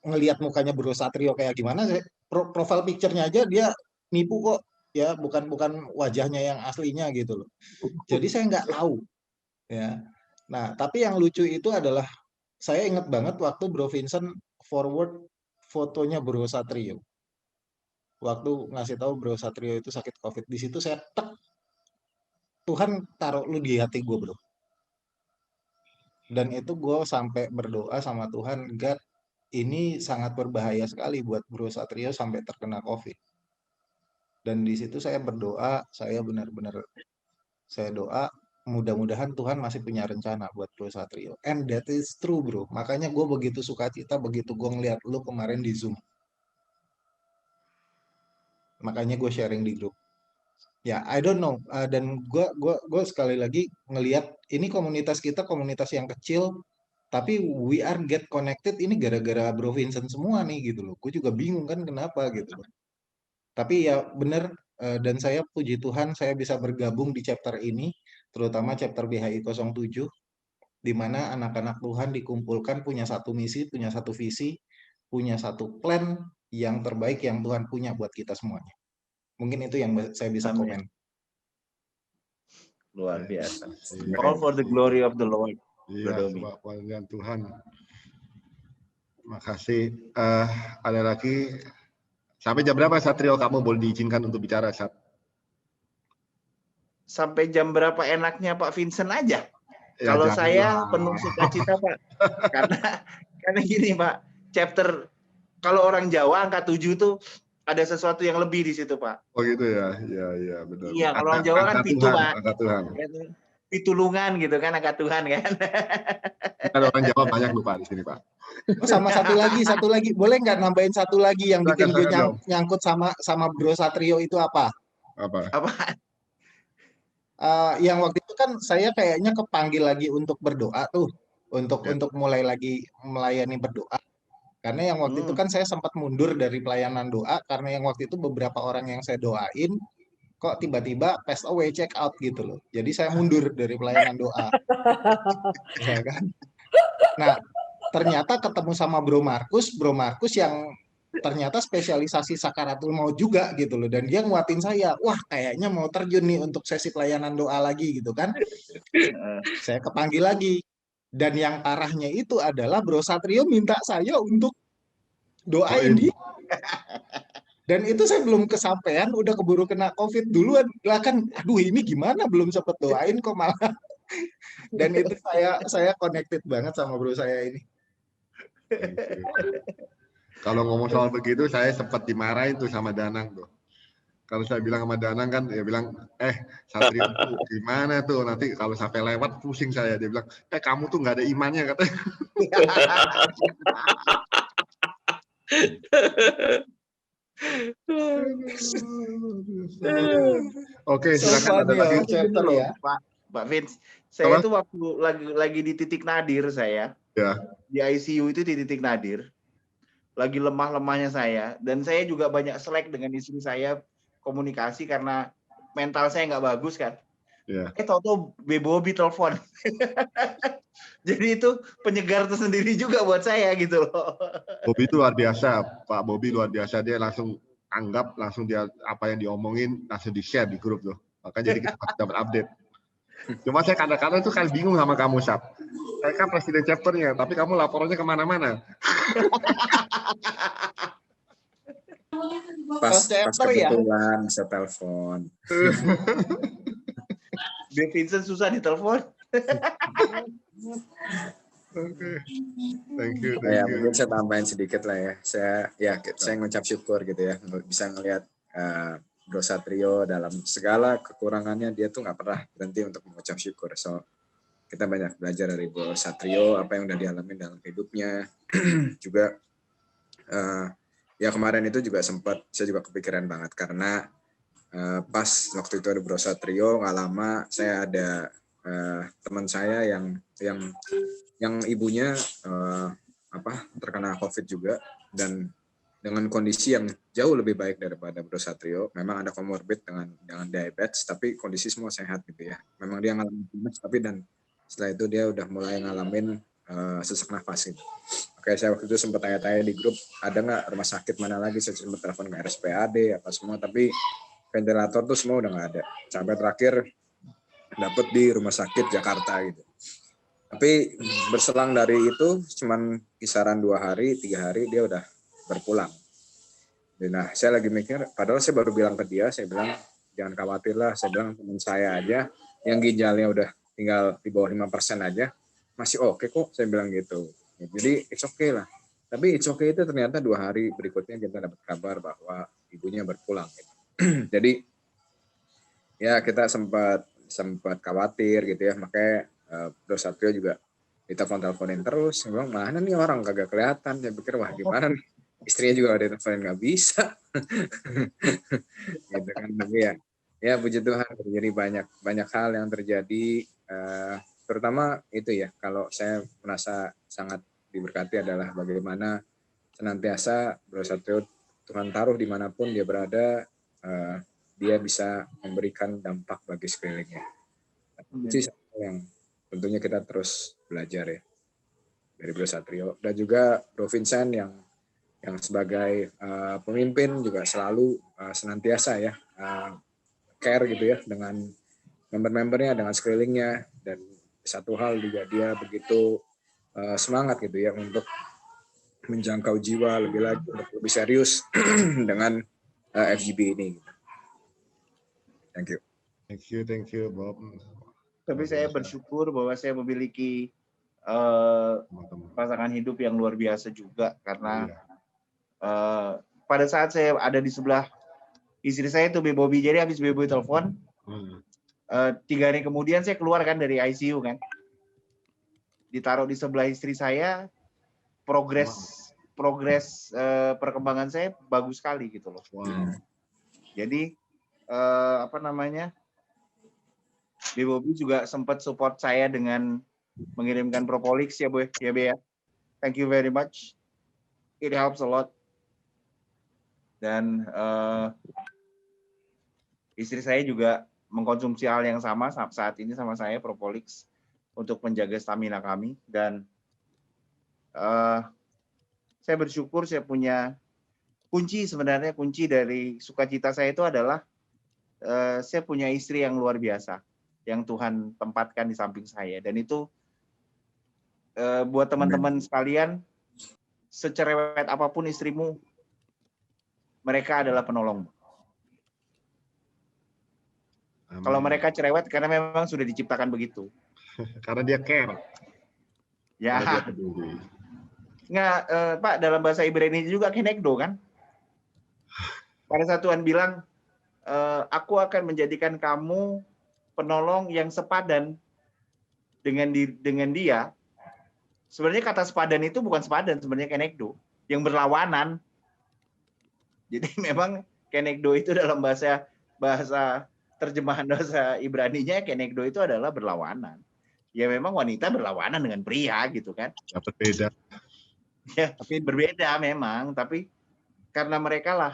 ngelihat mukanya Bro Satrio kayak gimana, profile picture-nya aja dia nipu kok ya, bukan wajahnya yang aslinya gitu loh. Jadi saya nggak tahu ya. Nah, tapi yang lucu itu adalah saya ingat banget waktu Bro Vincent forward fotonya Bro Satrio. Waktu ngasih tahu Bro Satrio itu sakit COVID, di situ saya Tuhan taruh lu di hati gue, Bro. Dan itu gue sampai berdoa sama Tuhan, God, ini sangat berbahaya sekali buat Bro Satrio sampai terkena COVID. Dan di situ saya berdoa, saya doa, mudah-mudahan Tuhan masih punya rencana buat Bro Satrio. And that is true, Bro. Makanya gue begitu sukacita begitu gue ngeliat lu kemarin di Zoom. Makanya gue sharing di grup. Ya, I don't know. Dan gue sekali lagi ngeliat ini komunitas kita komunitas yang kecil, tapi we are get connected ini gara-gara Bro Vincent semua nih gitu loh. Gue juga bingung kan kenapa gitu loh. Tapi ya bener, dan saya puji Tuhan saya bisa bergabung di chapter ini, terutama chapter BHI 07, di mana anak-anak Tuhan dikumpulkan punya satu misi, punya satu visi, punya satu plan yang terbaik yang Tuhan punya buat kita semuanya. Mungkin itu yang saya bisa komen. Luar biasa. All for the glory of the Lord. Iya, kemuliaan Tuhan. Makasih. Ada lagi. Sampai jam berapa Satrio kamu boleh diizinkan untuk bicara, Sat? Sampai jam berapa enaknya Pak Vincent aja. Ya, kalau saya penuh sukacita Pak. Karena gini Pak, chapter kalau orang Jawa angka 7 tuh ada sesuatu yang lebih di situ, Pak. Oh gitu ya, iya benar. Iya, kalau orang Jawa kan pitu, Pak. Angkat Tuhan. Pitulungan gitu kan, angkat Tuhan kan. Ada orang Jawa banyak lupa di sini, Pak. Sama satu lagi, boleh nggak nambahin satu lagi yang bikin gue nyangkut sama Bro Satrio itu apa? Apa? Yang waktu itu kan saya kayaknya kepanggil lagi untuk berdoa tuh, untuk mulai lagi melayani berdoa. Karena yang waktu itu kan saya sempat mundur dari pelayanan doa karena yang waktu itu beberapa orang yang saya doain kok tiba-tiba pass away, check out gitu loh. Jadi saya mundur dari pelayanan doa. Ya kan? Nah, ternyata ketemu sama Bro Markus yang ternyata spesialisasi sakaratul maut juga gitu loh, dan dia nguatin saya, wah kayaknya mau terjun nih untuk sesi pelayanan doa lagi gitu kan. Saya kepanggil lagi, dan yang parahnya itu adalah Bro Satrio minta saya untuk doain dia. Dan itu saya belum kesampaian, udah keburu kena COVID duluan lah kan. Aduh ini gimana, belum sempet doain kok malah. Dan itu saya connected banget sama bro saya ini. Kalau ngomong soal begitu, saya sempat dimarahin tuh sama Danang tuh. Kalau saya bilang sama Danang kan, dia bilang, Satrio tuh gimana tuh, nanti kalau sampai lewat pusing saya. Dia bilang, kamu tuh nggak ada imannya katanya. Oke, silakan ada lagi. Pak Vince, saya itu waktu lagi di titik nadir saya, di ICU itu di titik nadir, lagi lemah-lemahnya saya, dan saya juga banyak selek dengan istri saya komunikasi karena mental saya nggak bagus kan. Tahu-tahu Bobby telepon. Jadi itu penyegar tersendiri juga buat saya gitu loh. Bobby itu luar biasa, Pak Bobby luar biasa. Dia langsung anggap, langsung dia apa yang diomongin langsung di-share di grup tuh. Makanya jadi kita dapat update. Cuma saya kadang-kadang tuh kan bingung sama kamu, Sap. Saya kan presiden chapternya, tapi kamu laporannya kemana-mana. Pas kebetulan bisa telepon. Biar Vincent susah ditelepon. Oke. Thank you. Ya, mungkin saya tambahin sedikit lah ya. Saya ngucap syukur gitu ya, bisa ngelihat Bro Satrio dalam segala kekurangannya, dia tuh nggak pernah berhenti untuk mengucap syukur. So kita banyak belajar dari Bro Satrio, apa yang udah dialami dalam hidupnya. Juga ya kemarin itu juga saya juga kepikiran banget karena pas waktu itu ada Bro Satrio, nggak lama saya ada teman saya yang ibunya terkena COVID juga, dan dengan kondisi yang jauh lebih baik daripada Bro Satrio. Memang ada komorbid dengan diabetes, tapi kondisi semua sehat gitu ya. Memang dia ngalamin PMS, tapi dan setelah itu dia udah mulai ngalamin sesak nafas gitu. Oke, saya waktu itu sempat tanya-tanya di grup, ada nggak rumah sakit mana lagi, saya sempat telepon ke RSPAD apa semua, tapi ventilator tuh semua udah nggak ada. Sampai terakhir dapet di rumah sakit Jakarta gitu. Tapi berselang dari itu cuman kisaran 2 hari, 3 hari dia udah berpulang. Nah, saya lagi mikir, padahal saya baru bilang ke dia, saya bilang jangan khawatir lah, saya bilang teman saya aja yang ginjalnya udah tinggal di bawah 5% aja masih oke kok, saya bilang gitu. Jadi it's okay lah. Tapi it's okay itu ternyata 2 hari berikutnya kita dapat kabar bahwa ibunya berpulang gitu. Jadi ya kita sempat khawatir gitu ya, makanya Bro Satrio juga ditelepon-teleponin terus. Memang mana nih orang kagak kelihatan. Saya pikir wah gimana nih, istrinya juga ada teleponin nggak bisa. Gitu kan. Tapi ya puji Tuhan, jadi banyak hal yang terjadi. Terutama itu ya, kalau saya merasa sangat diberkati adalah bagaimana senantiasa Bro Satrio Tuhan taruh dimanapun dia berada, dia bisa memberikan dampak bagi sekelilingnya. Itu satu yang tentunya kita terus belajar ya dari Bro Satrio, dan juga Bro Vincent yang sebagai pemimpin juga selalu senantiasa ya care gitu ya dengan member-membernya, dengan sekelilingnya, dan satu hal juga dia begitu semangat gitu ya untuk menjangkau jiwa lebih serius dengan FGB ini. Thank you Bob. Tapi saya bersyukur bahwa saya memiliki pasangan hidup yang luar biasa juga, karena pada saat saya ada di sebelah istri saya itu Bebobi, jadi habis Bebobi telepon, 3 hari kemudian saya keluar kan dari ICU kan, ditaruh di sebelah istri saya, progres perkembangan saya bagus sekali gitu loh. Jadi apa namanya, Bebobi juga sempat support saya dengan mengirimkan Propolix ya Bu ya Be ya. Thank you very much. It helps a lot. Dan istri saya juga mengkonsumsi hal yang sama saat ini sama saya, Propolix, untuk menjaga stamina kami. Dan saya bersyukur saya punya kunci dari sukacita saya itu adalah saya punya istri yang luar biasa, yang Tuhan tempatkan di samping saya. Dan itu buat teman-teman sekalian, secerewet apapun istrimu, mereka adalah penolongmu. Kalau mereka cerewet karena memang sudah diciptakan begitu. Karena dia care. Ya. Nggak, Pak, dalam bahasa Ibrani juga kenegdo kan? Pada saat Tuhan bilang, aku akan menjadikan kamu penolong yang sepadan dengan dia. Sebenarnya kata sepadan itu bukan sepadan, sebenarnya kenegdo, yang berlawanan. Jadi memang kenegdo itu dalam bahasa terjemahan bahasa Ibraninya, kenegdo itu adalah berlawanan. Ya memang wanita berlawanan dengan pria gitu kan. Ya, berbeda. Ya, tapi berbeda memang, tapi karena mereka lah,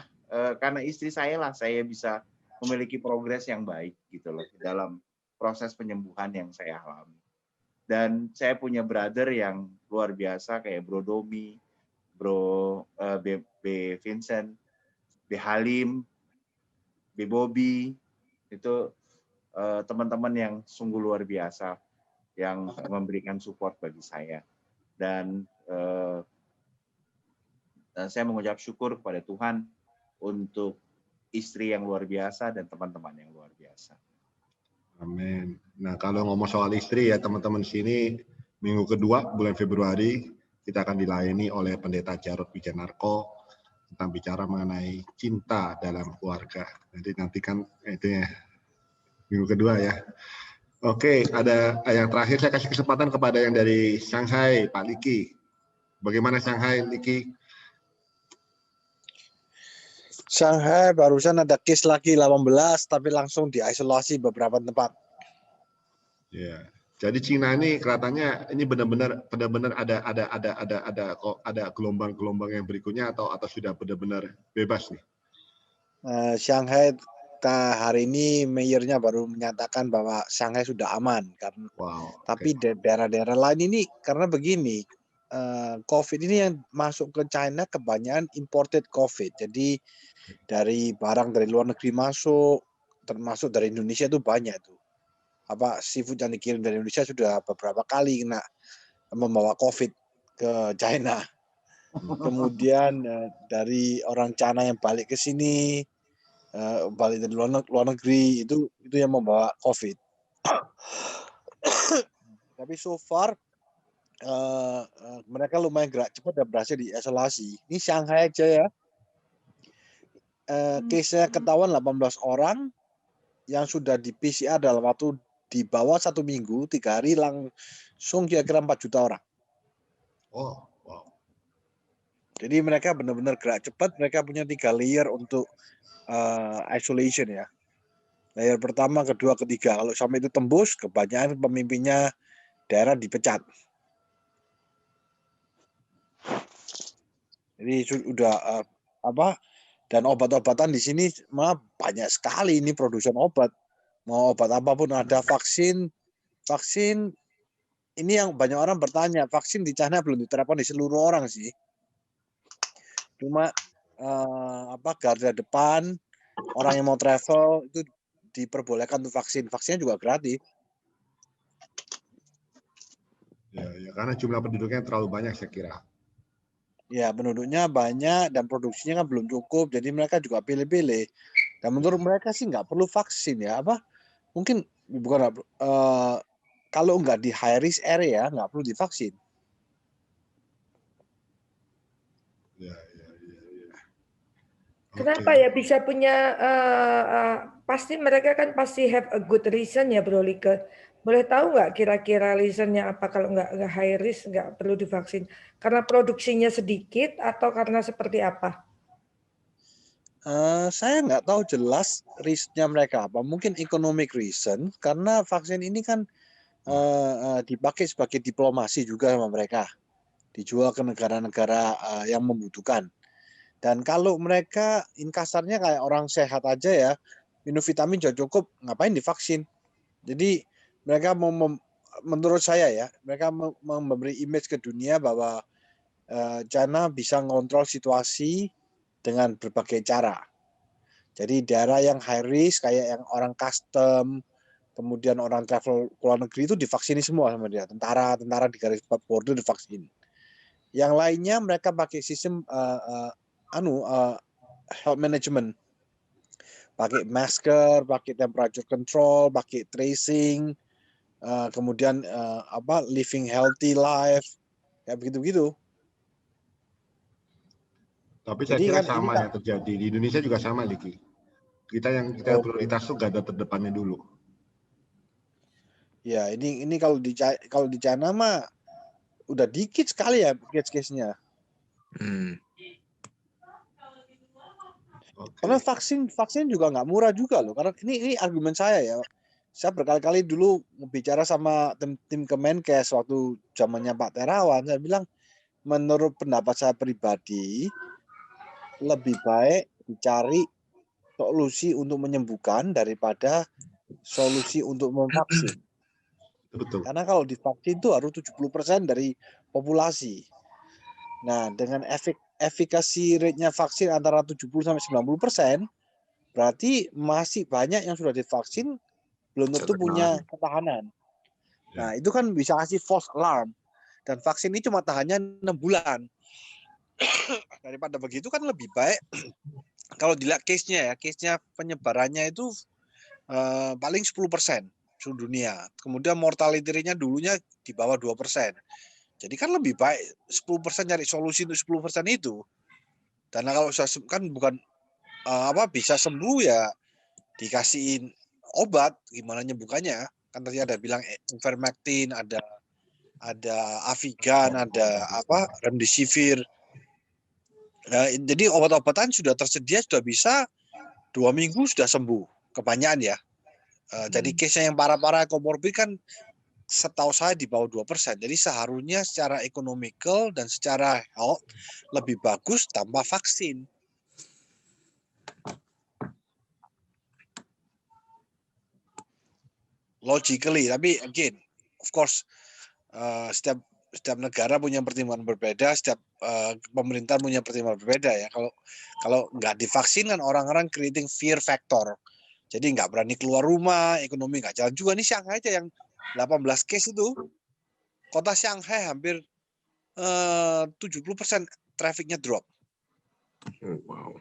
karena istri saya lah, saya bisa memiliki progres yang baik gitu loh dalam proses penyembuhan yang saya alami. Dan saya punya brother yang luar biasa kayak Bro Domi, Bro B Vincent, B Halim, B Bobby, itu teman-teman yang sungguh luar biasa yang memberikan support bagi saya. Dan saya mengucap syukur kepada Tuhan untuk istri yang luar biasa dan teman-teman yang luar biasa. Amin. Nah, kalau ngomong soal istri ya teman-teman sini, minggu kedua bulan Februari kita akan dilayani oleh Pendeta Jarod Wijanarko tentang bicara mengenai cinta dalam keluarga. Jadi nantikan itu ya minggu kedua ya. Oke, ada yang terakhir saya kasih kesempatan kepada yang dari Shanghai, Pak Liki. Bagaimana Shanghai, Liki? Shanghai barusan ada case lagi 18 tapi langsung diisolasi beberapa tempat. Ya. Jadi Cina ini kelihatannya ini benar-benar ada gelombang-gelombang yang berikutnya atau sudah benar-benar bebas nih. Shanghai hari ini mayornya baru menyatakan bahwa Shanghai sudah aman karena tapi daerah-daerah lain ini karena begini COVID ini yang masuk ke China kebanyakan imported COVID. Jadi dari barang dari luar negeri masuk, termasuk dari Indonesia itu banyak tuh. Seafood yang dikirim dari Indonesia sudah beberapa kali kena membawa COVID ke China. Kemudian dari orang China yang balik ke sini, balik dari luar negeri itu yang membawa COVID. Tapi so far mereka lumayan gerak cepat dan berhasil diisolasi. Ini Shanghai aja ya. Case-nya ketahuan 18 orang yang sudah di PCR dalam waktu di bawah 1 minggu, 3 hari langsung kira-kira 4 juta orang. Oh, wow. Jadi mereka benar-benar gerak cepat, mereka punya 3 layer untuk isolation ya. Layer pertama, kedua, ketiga. Kalau sampai itu tembus, kebanyakan pemimpinnya daerah dipecat. Jadi sudah dan obat-obatan di sini malah banyak sekali ini produsen obat. Mau obat apapun ada, vaksin ini yang banyak orang bertanya, vaksin di China belum diterapkan di seluruh orang sih. Cuma garda depan orang yang mau travel itu diperbolehkan untuk vaksin. Vaksinnya juga gratis. Ya, karena jumlah penduduknya terlalu banyak saya kira. Ya, penduduknya banyak dan produksinya kan belum cukup, jadi mereka juga pilih-pilih. Dan menurut mereka sih nggak perlu vaksin ya, mungkin bukan kalau nggak di high risk area nggak perlu divaksin. Ya. Kenapa ya bisa punya pasti mereka kan pasti have a good reason ya Bro Like. Boleh tahu nggak kira-kira reasonnya apa kalau nggak high risk nggak perlu divaksin? Karena produksinya sedikit atau karena seperti apa? Saya nggak tahu jelas risknya mereka apa. Mungkin economic reason karena vaksin ini kan dipakai sebagai diplomasi juga sama mereka, dijual ke negara-negara yang membutuhkan. Dan kalau mereka kasarnya kayak orang sehat aja ya, minum vitamin sudah cukup, ngapain divaksin? Jadi mereka menurut saya ya, mereka memberi image ke dunia bahwa China bisa mengontrol situasi dengan berbagai cara. Jadi daerah yang high risk kayak yang orang custom, kemudian orang travel ke luar negeri itu divaksini semua sama dia. Tentara di garis border divaksin. Yang lainnya mereka pakai sistem health management, pakai masker, pakai temperature control, pakai tracing, kemudian living healthy life, kayak begitu-begitu. Tapi saya kira sama yang terjadi di Indonesia juga sama, Liki. Kita prioritas tuh garda terdepannya dulu. Ya, ini kalau di China mah udah dikit sekali ya case-nya. Karena vaksin juga nggak murah juga loh. Karena ini argumen saya ya. Saya berkali-kali dulu bicara sama tim Kemenkes waktu zamannya Pak Terawan. Saya bilang, menurut pendapat saya pribadi, lebih baik dicari solusi untuk menyembuhkan daripada solusi untuk memvaksin. Betul. Karena kalau divaksin itu harus 70% dari populasi. Nah, dengan efikasi rate-nya vaksin antara 70-90%, berarti masih banyak yang sudah divaksin belum tentu punya ketahanan. Nah, itu kan bisa kasih false alarm. Dan vaksin ini cuma tahannya 6 bulan. Daripada begitu kan lebih baik kalau dilihat case-nya penyebarannya itu paling 10% seluruh dunia. Kemudian mortality rate-nya dulunya di bawah 2%. Jadi kan lebih baik 10% cari solusi untuk 10% itu. Karena kalau kan bukan bisa sembuh ya dikasihin obat, gimana nyembuhkannya? Kan tadi ada bilang ivermectin, ada Avigan, ada remdesivir. Nah, jadi obat-obatan sudah tersedia, sudah bisa 2 minggu sudah sembuh kebanyakan ya. Jadi case-nya yang parah-parah komorbid kan setahu saya di bawah 2%. Jadi seharusnya secara economical dan secara health lebih bagus tanpa vaksin. Logically, tapi again, of course, setiap negara punya pertimbangan berbeda, setiap pemerintah punya pertimbangan berbeda ya. Kalau nggak divaksin kan orang-orang creating fear factor. Jadi nggak berani keluar rumah, ekonomi nggak jalan juga. Ini Shanghai aja yang 18 case itu, kota Shanghai hampir 70% trafficnya drop. Wow.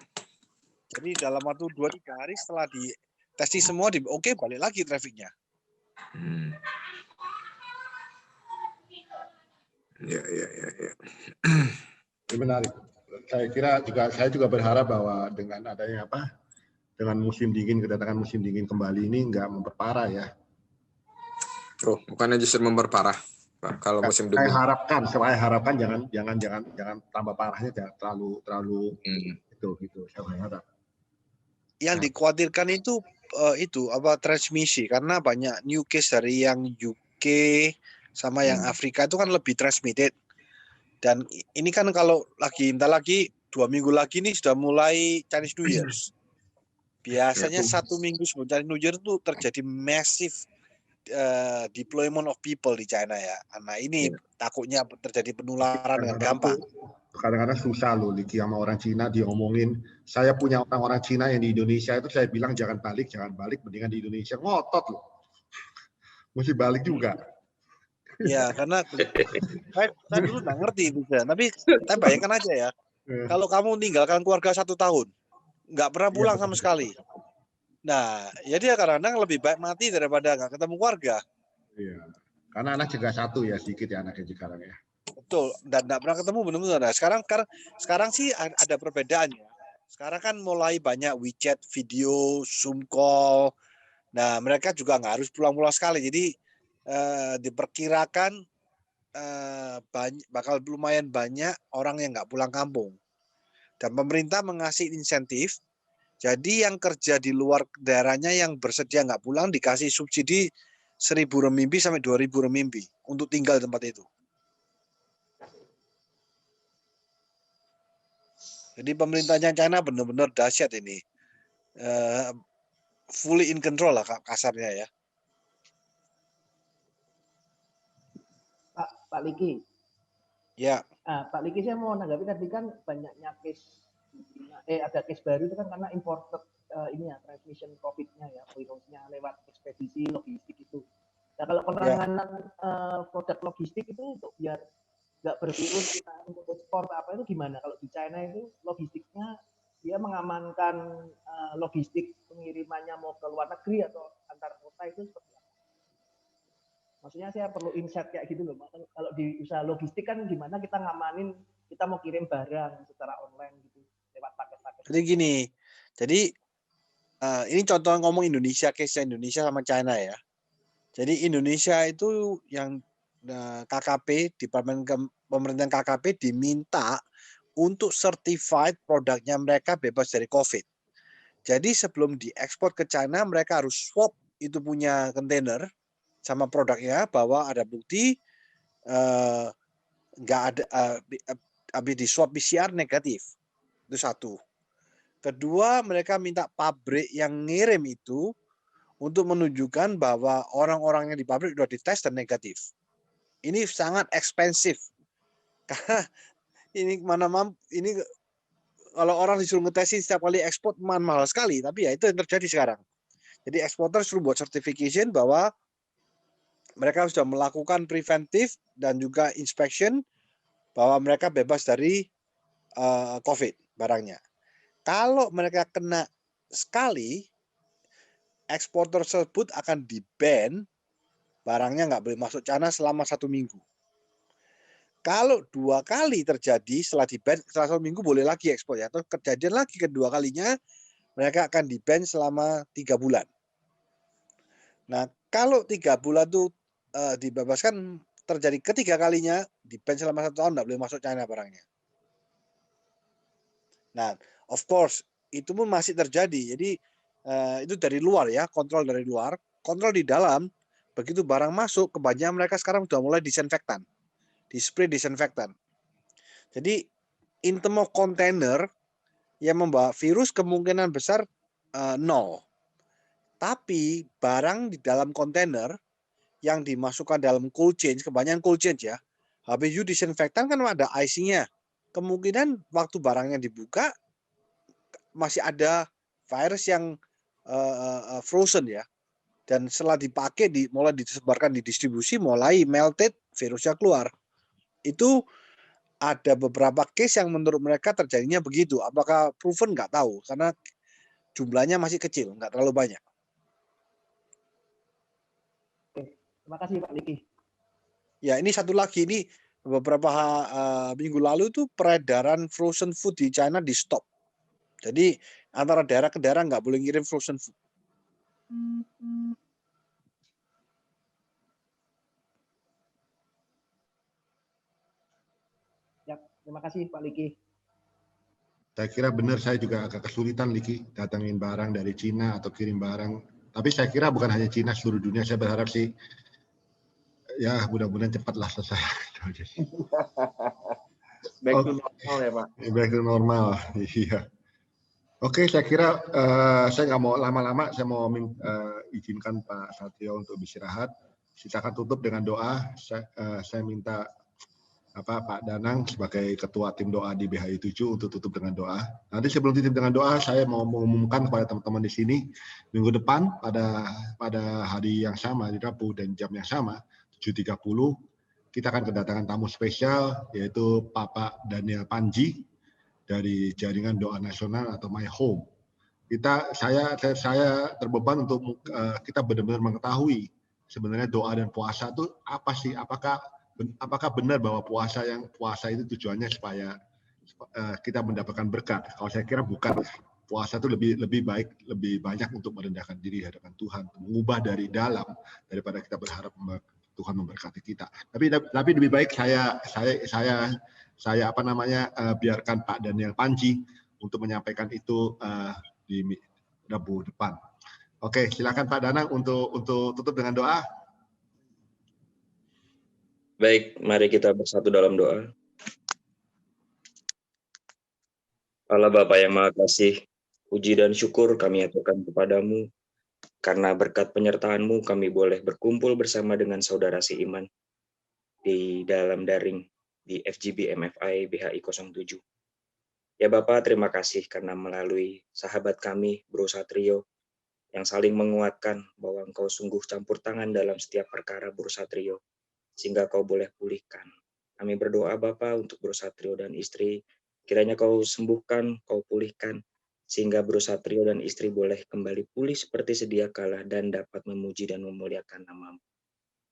Jadi dalam waktu 2-3 hari setelah di testing semua, balik lagi trafficnya. Ya. Ini menarik. Saya juga berharap bahwa dengan adanya dengan kedatangan musim dingin kembali ini nggak memperparah ya. Oh, bukannya justru memperparah, Pak, kalau musim dingin. Saya harapkan jangan tambah parahnya, jangan terlalu gitu. Saya berharap. Yang dikhawatirkan itu transmisi, karena banyak new case dari yang UK sama yang Afrika itu kan lebih transmitted. Dan ini kan kalau entar lagi 2 minggu lagi nih sudah mulai Chinese New Year. Biasanya 1 minggu sebelum Chinese New Year itu terjadi massive deployment of people di China ya. Nah ini takutnya terjadi penularan dengan gampang. Kadang-kadang susah loh Liki sama orang Cina diomongin. Saya punya orang-orang Cina yang di Indonesia itu saya bilang jangan balik, mendingan di Indonesia. Ngotot loh. Mesti balik juga. Ya, karena saya dulu nggak ngerti bisa. Tapi bayangkan aja ya, kalau kamu meninggalkan keluarga 1 tahun, nggak pernah pulang sama sekali. Nah, ya dia kadang-kadang lebih baik mati daripada nggak ketemu keluarga. Iya, karena anak juga 1 ya, sedikit ya anaknya sekarang ya. Betul, dan nggak pernah ketemu benar-benar. Nah, sekarang sih ada perbedaannya. Sekarang kan mulai banyak WeChat video, Zoom call. Nah, mereka juga nggak harus pulang-pulang sekali. Jadi diperkirakan bakal lumayan banyak orang yang nggak pulang kampung. Dan pemerintah mengasih insentif. Jadi yang kerja di luar daerahnya yang bersedia nggak pulang dikasih subsidi 1.000 renminbi sampai 2.000 renminbi untuk tinggal di tempat itu. Jadi pemerintahnya China benar-benar dahsyat ini. Fully in control lah kasarnya ya. Pak Liki. Ya. Pak Liki, saya mau menanggapi tadi kan banyaknya case, ada case baru itu kan karena imported ini ya, transmission COVID-nya ya, virusnya lewat ekspedisi logistik itu. Nah kalau penanganan produk logistik itu untuk biar nggak bervirus kita untuk ekspor apa itu gimana? Kalau di China itu logistiknya dia mengamankan logistik pengirimannya mau ke luar negeri atau antar kota itu seperti apa? Maksudnya saya perlu insight kayak gitu loh. Kalau di usaha logistik kan gimana kita ngamanin kita mau kirim barang secara online gitu lewat paket-paket. Jadi gini, ini contoh ngomong Indonesia, case Indonesia sama China ya. Jadi Indonesia itu yang KKP, Departemen Pemerintahan KKP diminta untuk certified produknya mereka bebas dari COVID. Jadi sebelum diekspor ke China, mereka harus swab itu punya kontainer sama produknya bahwa ada bukti nggak ada habis di swab PCR negatif. Itu satu. Kedua, mereka minta pabrik yang ngirim itu untuk menunjukkan bahwa orang-orang yang di pabrik sudah dites dan negatif. Ini sangat ekspensif karena ini ini kalau orang disuruh ngetesin setiap kali ekspor mahal sekali, tapi ya itu yang terjadi sekarang. Jadi eksporter suruh buat certification bahwa mereka sudah melakukan preventif dan juga inspection bahwa mereka bebas dari COVID barangnya. Kalau mereka kena sekali, eksporter tersebut akan di-ban, barangnya nggak boleh masuk China selama 1 minggu. Kalau 2 kali terjadi setelah di-ban, setelah 1 minggu boleh lagi ekspor ya. Terus kejadian lagi kedua kalinya, mereka akan di-ban selama 3 bulan. Nah, kalau 3 bulan itu dibebaskan, terjadi ketiga kalinya, di-ban selama 1 tahun, nggak boleh masuk China barangnya. Nah, of course, itu pun masih terjadi. Jadi, itu dari luar ya, kontrol dari luar. Kontrol di dalam, begitu barang masuk, kebanyakan mereka sekarang sudah mulai disinfektan. Di-spray disinfektan. Jadi, in terms of container yang membawa virus kemungkinan besar 0. Tapi, barang di dalam kontainer yang dimasukkan dalam cold chain, kebanyakan cold chain ya, habis itu disinfektan kan ada icing-nya. Kemungkinan waktu barangnya dibuka, masih ada virus yang frozen ya. Dan setelah dipakai, mulai disebarkan di distribusi, mulai melted, virusnya keluar. Itu ada beberapa case yang menurut mereka terjadinya begitu. Apakah proven nggak tahu, karena jumlahnya masih kecil, nggak terlalu banyak. Terima kasih Pak Liki. Ya, ini satu lagi, ini beberapa minggu lalu itu peredaran frozen food di China di stop. Jadi antara daerah ke daerah nggak boleh ngirim frozen food. Ya, terima kasih Pak Liki. Saya kira benar, saya juga agak kesulitan Liki datangin barang dari Cina atau kirim barang. Tapi saya kira bukan hanya Cina, seluruh dunia. Saya berharap sih ya mudah-mudahan cepatlah selesai. Back to normal ya Pak. Back to normal, iya. Oke, saya kira saya nggak mau lama-lama. Saya mau izinkan Pak Satrio untuk beristirahat. Silakan tutup dengan doa. Saya minta Pak Danang sebagai ketua tim doa di BHI 7 untuk tutup dengan doa. Nanti sebelum tutup dengan doa, saya mau mengumumkan kepada teman-teman di sini minggu depan pada hari yang sama di Rabu dan jam yang sama 7.30 kita akan kedatangan tamu spesial yaitu Bapak Daniel Panji dari Jaringan Doa Nasional atau My Home. Saya terbeban untuk kita benar-benar mengetahui sebenarnya doa dan puasa itu apa sih? Apakah benar bahwa puasa itu tujuannya supaya kita mendapatkan berkat. Kalau saya kira bukan. Puasa itu lebih baik, lebih banyak untuk merendahkan diri di hadapan Tuhan, mengubah dari dalam daripada kita berharap Tuhan memberkati kita. Tapi lebih baik saya biarkan Pak Daniel Panji untuk menyampaikan itu di Rabu depan. Oke, silakan Pak Danang untuk tutup dengan doa. Baik, mari kita bersatu dalam doa. Allah Bapa yang Maha Kasih, puji dan syukur kami aturkan kepadamu, karena berkat penyertaan-Mu kami boleh berkumpul bersama dengan saudara seiman di dalam daring di FGB MFI BHI 07. Ya Bapak, terima kasih karena melalui sahabat kami, Bro Satrio, yang saling menguatkan bahwa Engkau sungguh campur tangan dalam setiap perkara Bro Satrio, sehingga Kau boleh pulihkan. Kami berdoa Bapak untuk Bro Satrio dan istri, kiranya Kau sembuhkan, Kau pulihkan, sehingga Bro Satrio dan istri boleh kembali pulih seperti sedia kala dan dapat memuji dan memuliakan nama-Mu.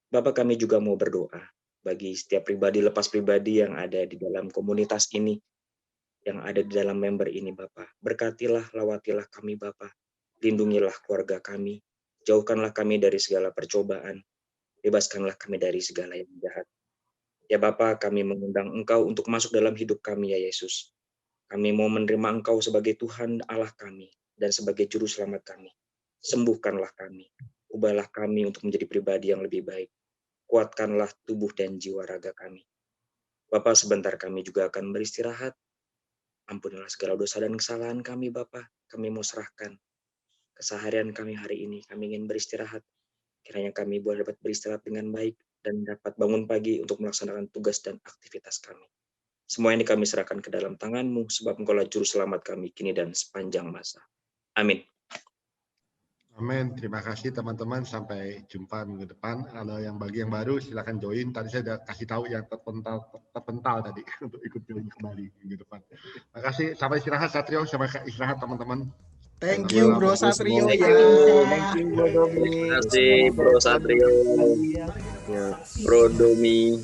Bapak, kami juga mau berdoa bagi setiap pribadi lepas pribadi yang ada di dalam komunitas ini, yang ada di dalam member ini Bapak. Berkatilah, lawatilah kami Bapak, lindungilah keluarga kami, jauhkanlah kami dari segala percobaan, bebaskanlah kami dari segala yang jahat. Ya Bapak, kami mengundang Engkau untuk masuk dalam hidup kami ya Yesus. Kami mau menerima Engkau sebagai Tuhan Allah kami dan sebagai Juru Selamat kami. Sembuhkanlah kami, ubahlah kami untuk menjadi pribadi yang lebih baik. Kuatkanlah tubuh dan jiwa raga kami. Bapak, sebentar kami juga akan beristirahat. Ampunilah segala dosa dan kesalahan kami Bapak. Kami mau serahkan keseharian kami hari ini. Kami ingin beristirahat. Kiranya kami boleh dapat beristirahat dengan baik dan dapat bangun pagi untuk melaksanakan tugas dan aktivitas kami. Semua ini kami serahkan ke dalam tangan-Mu, sebab Engkaulah Juru Selamat kami kini dan sepanjang masa. Amin. Amin. Terima kasih teman-teman. Sampai jumpa minggu depan. Kalau yang bagi yang baru silakan join. Tadi saya sudah kasih tahu yang terpental tadi untuk ikut join kembali minggu depan. Terima kasih. Sampai istirahat Satrio. Sampai istirahat teman-teman. Thank you Bro Satrio ya. Thank you Bro Domi. Terima kasih Bro Satrio. Bro Domi.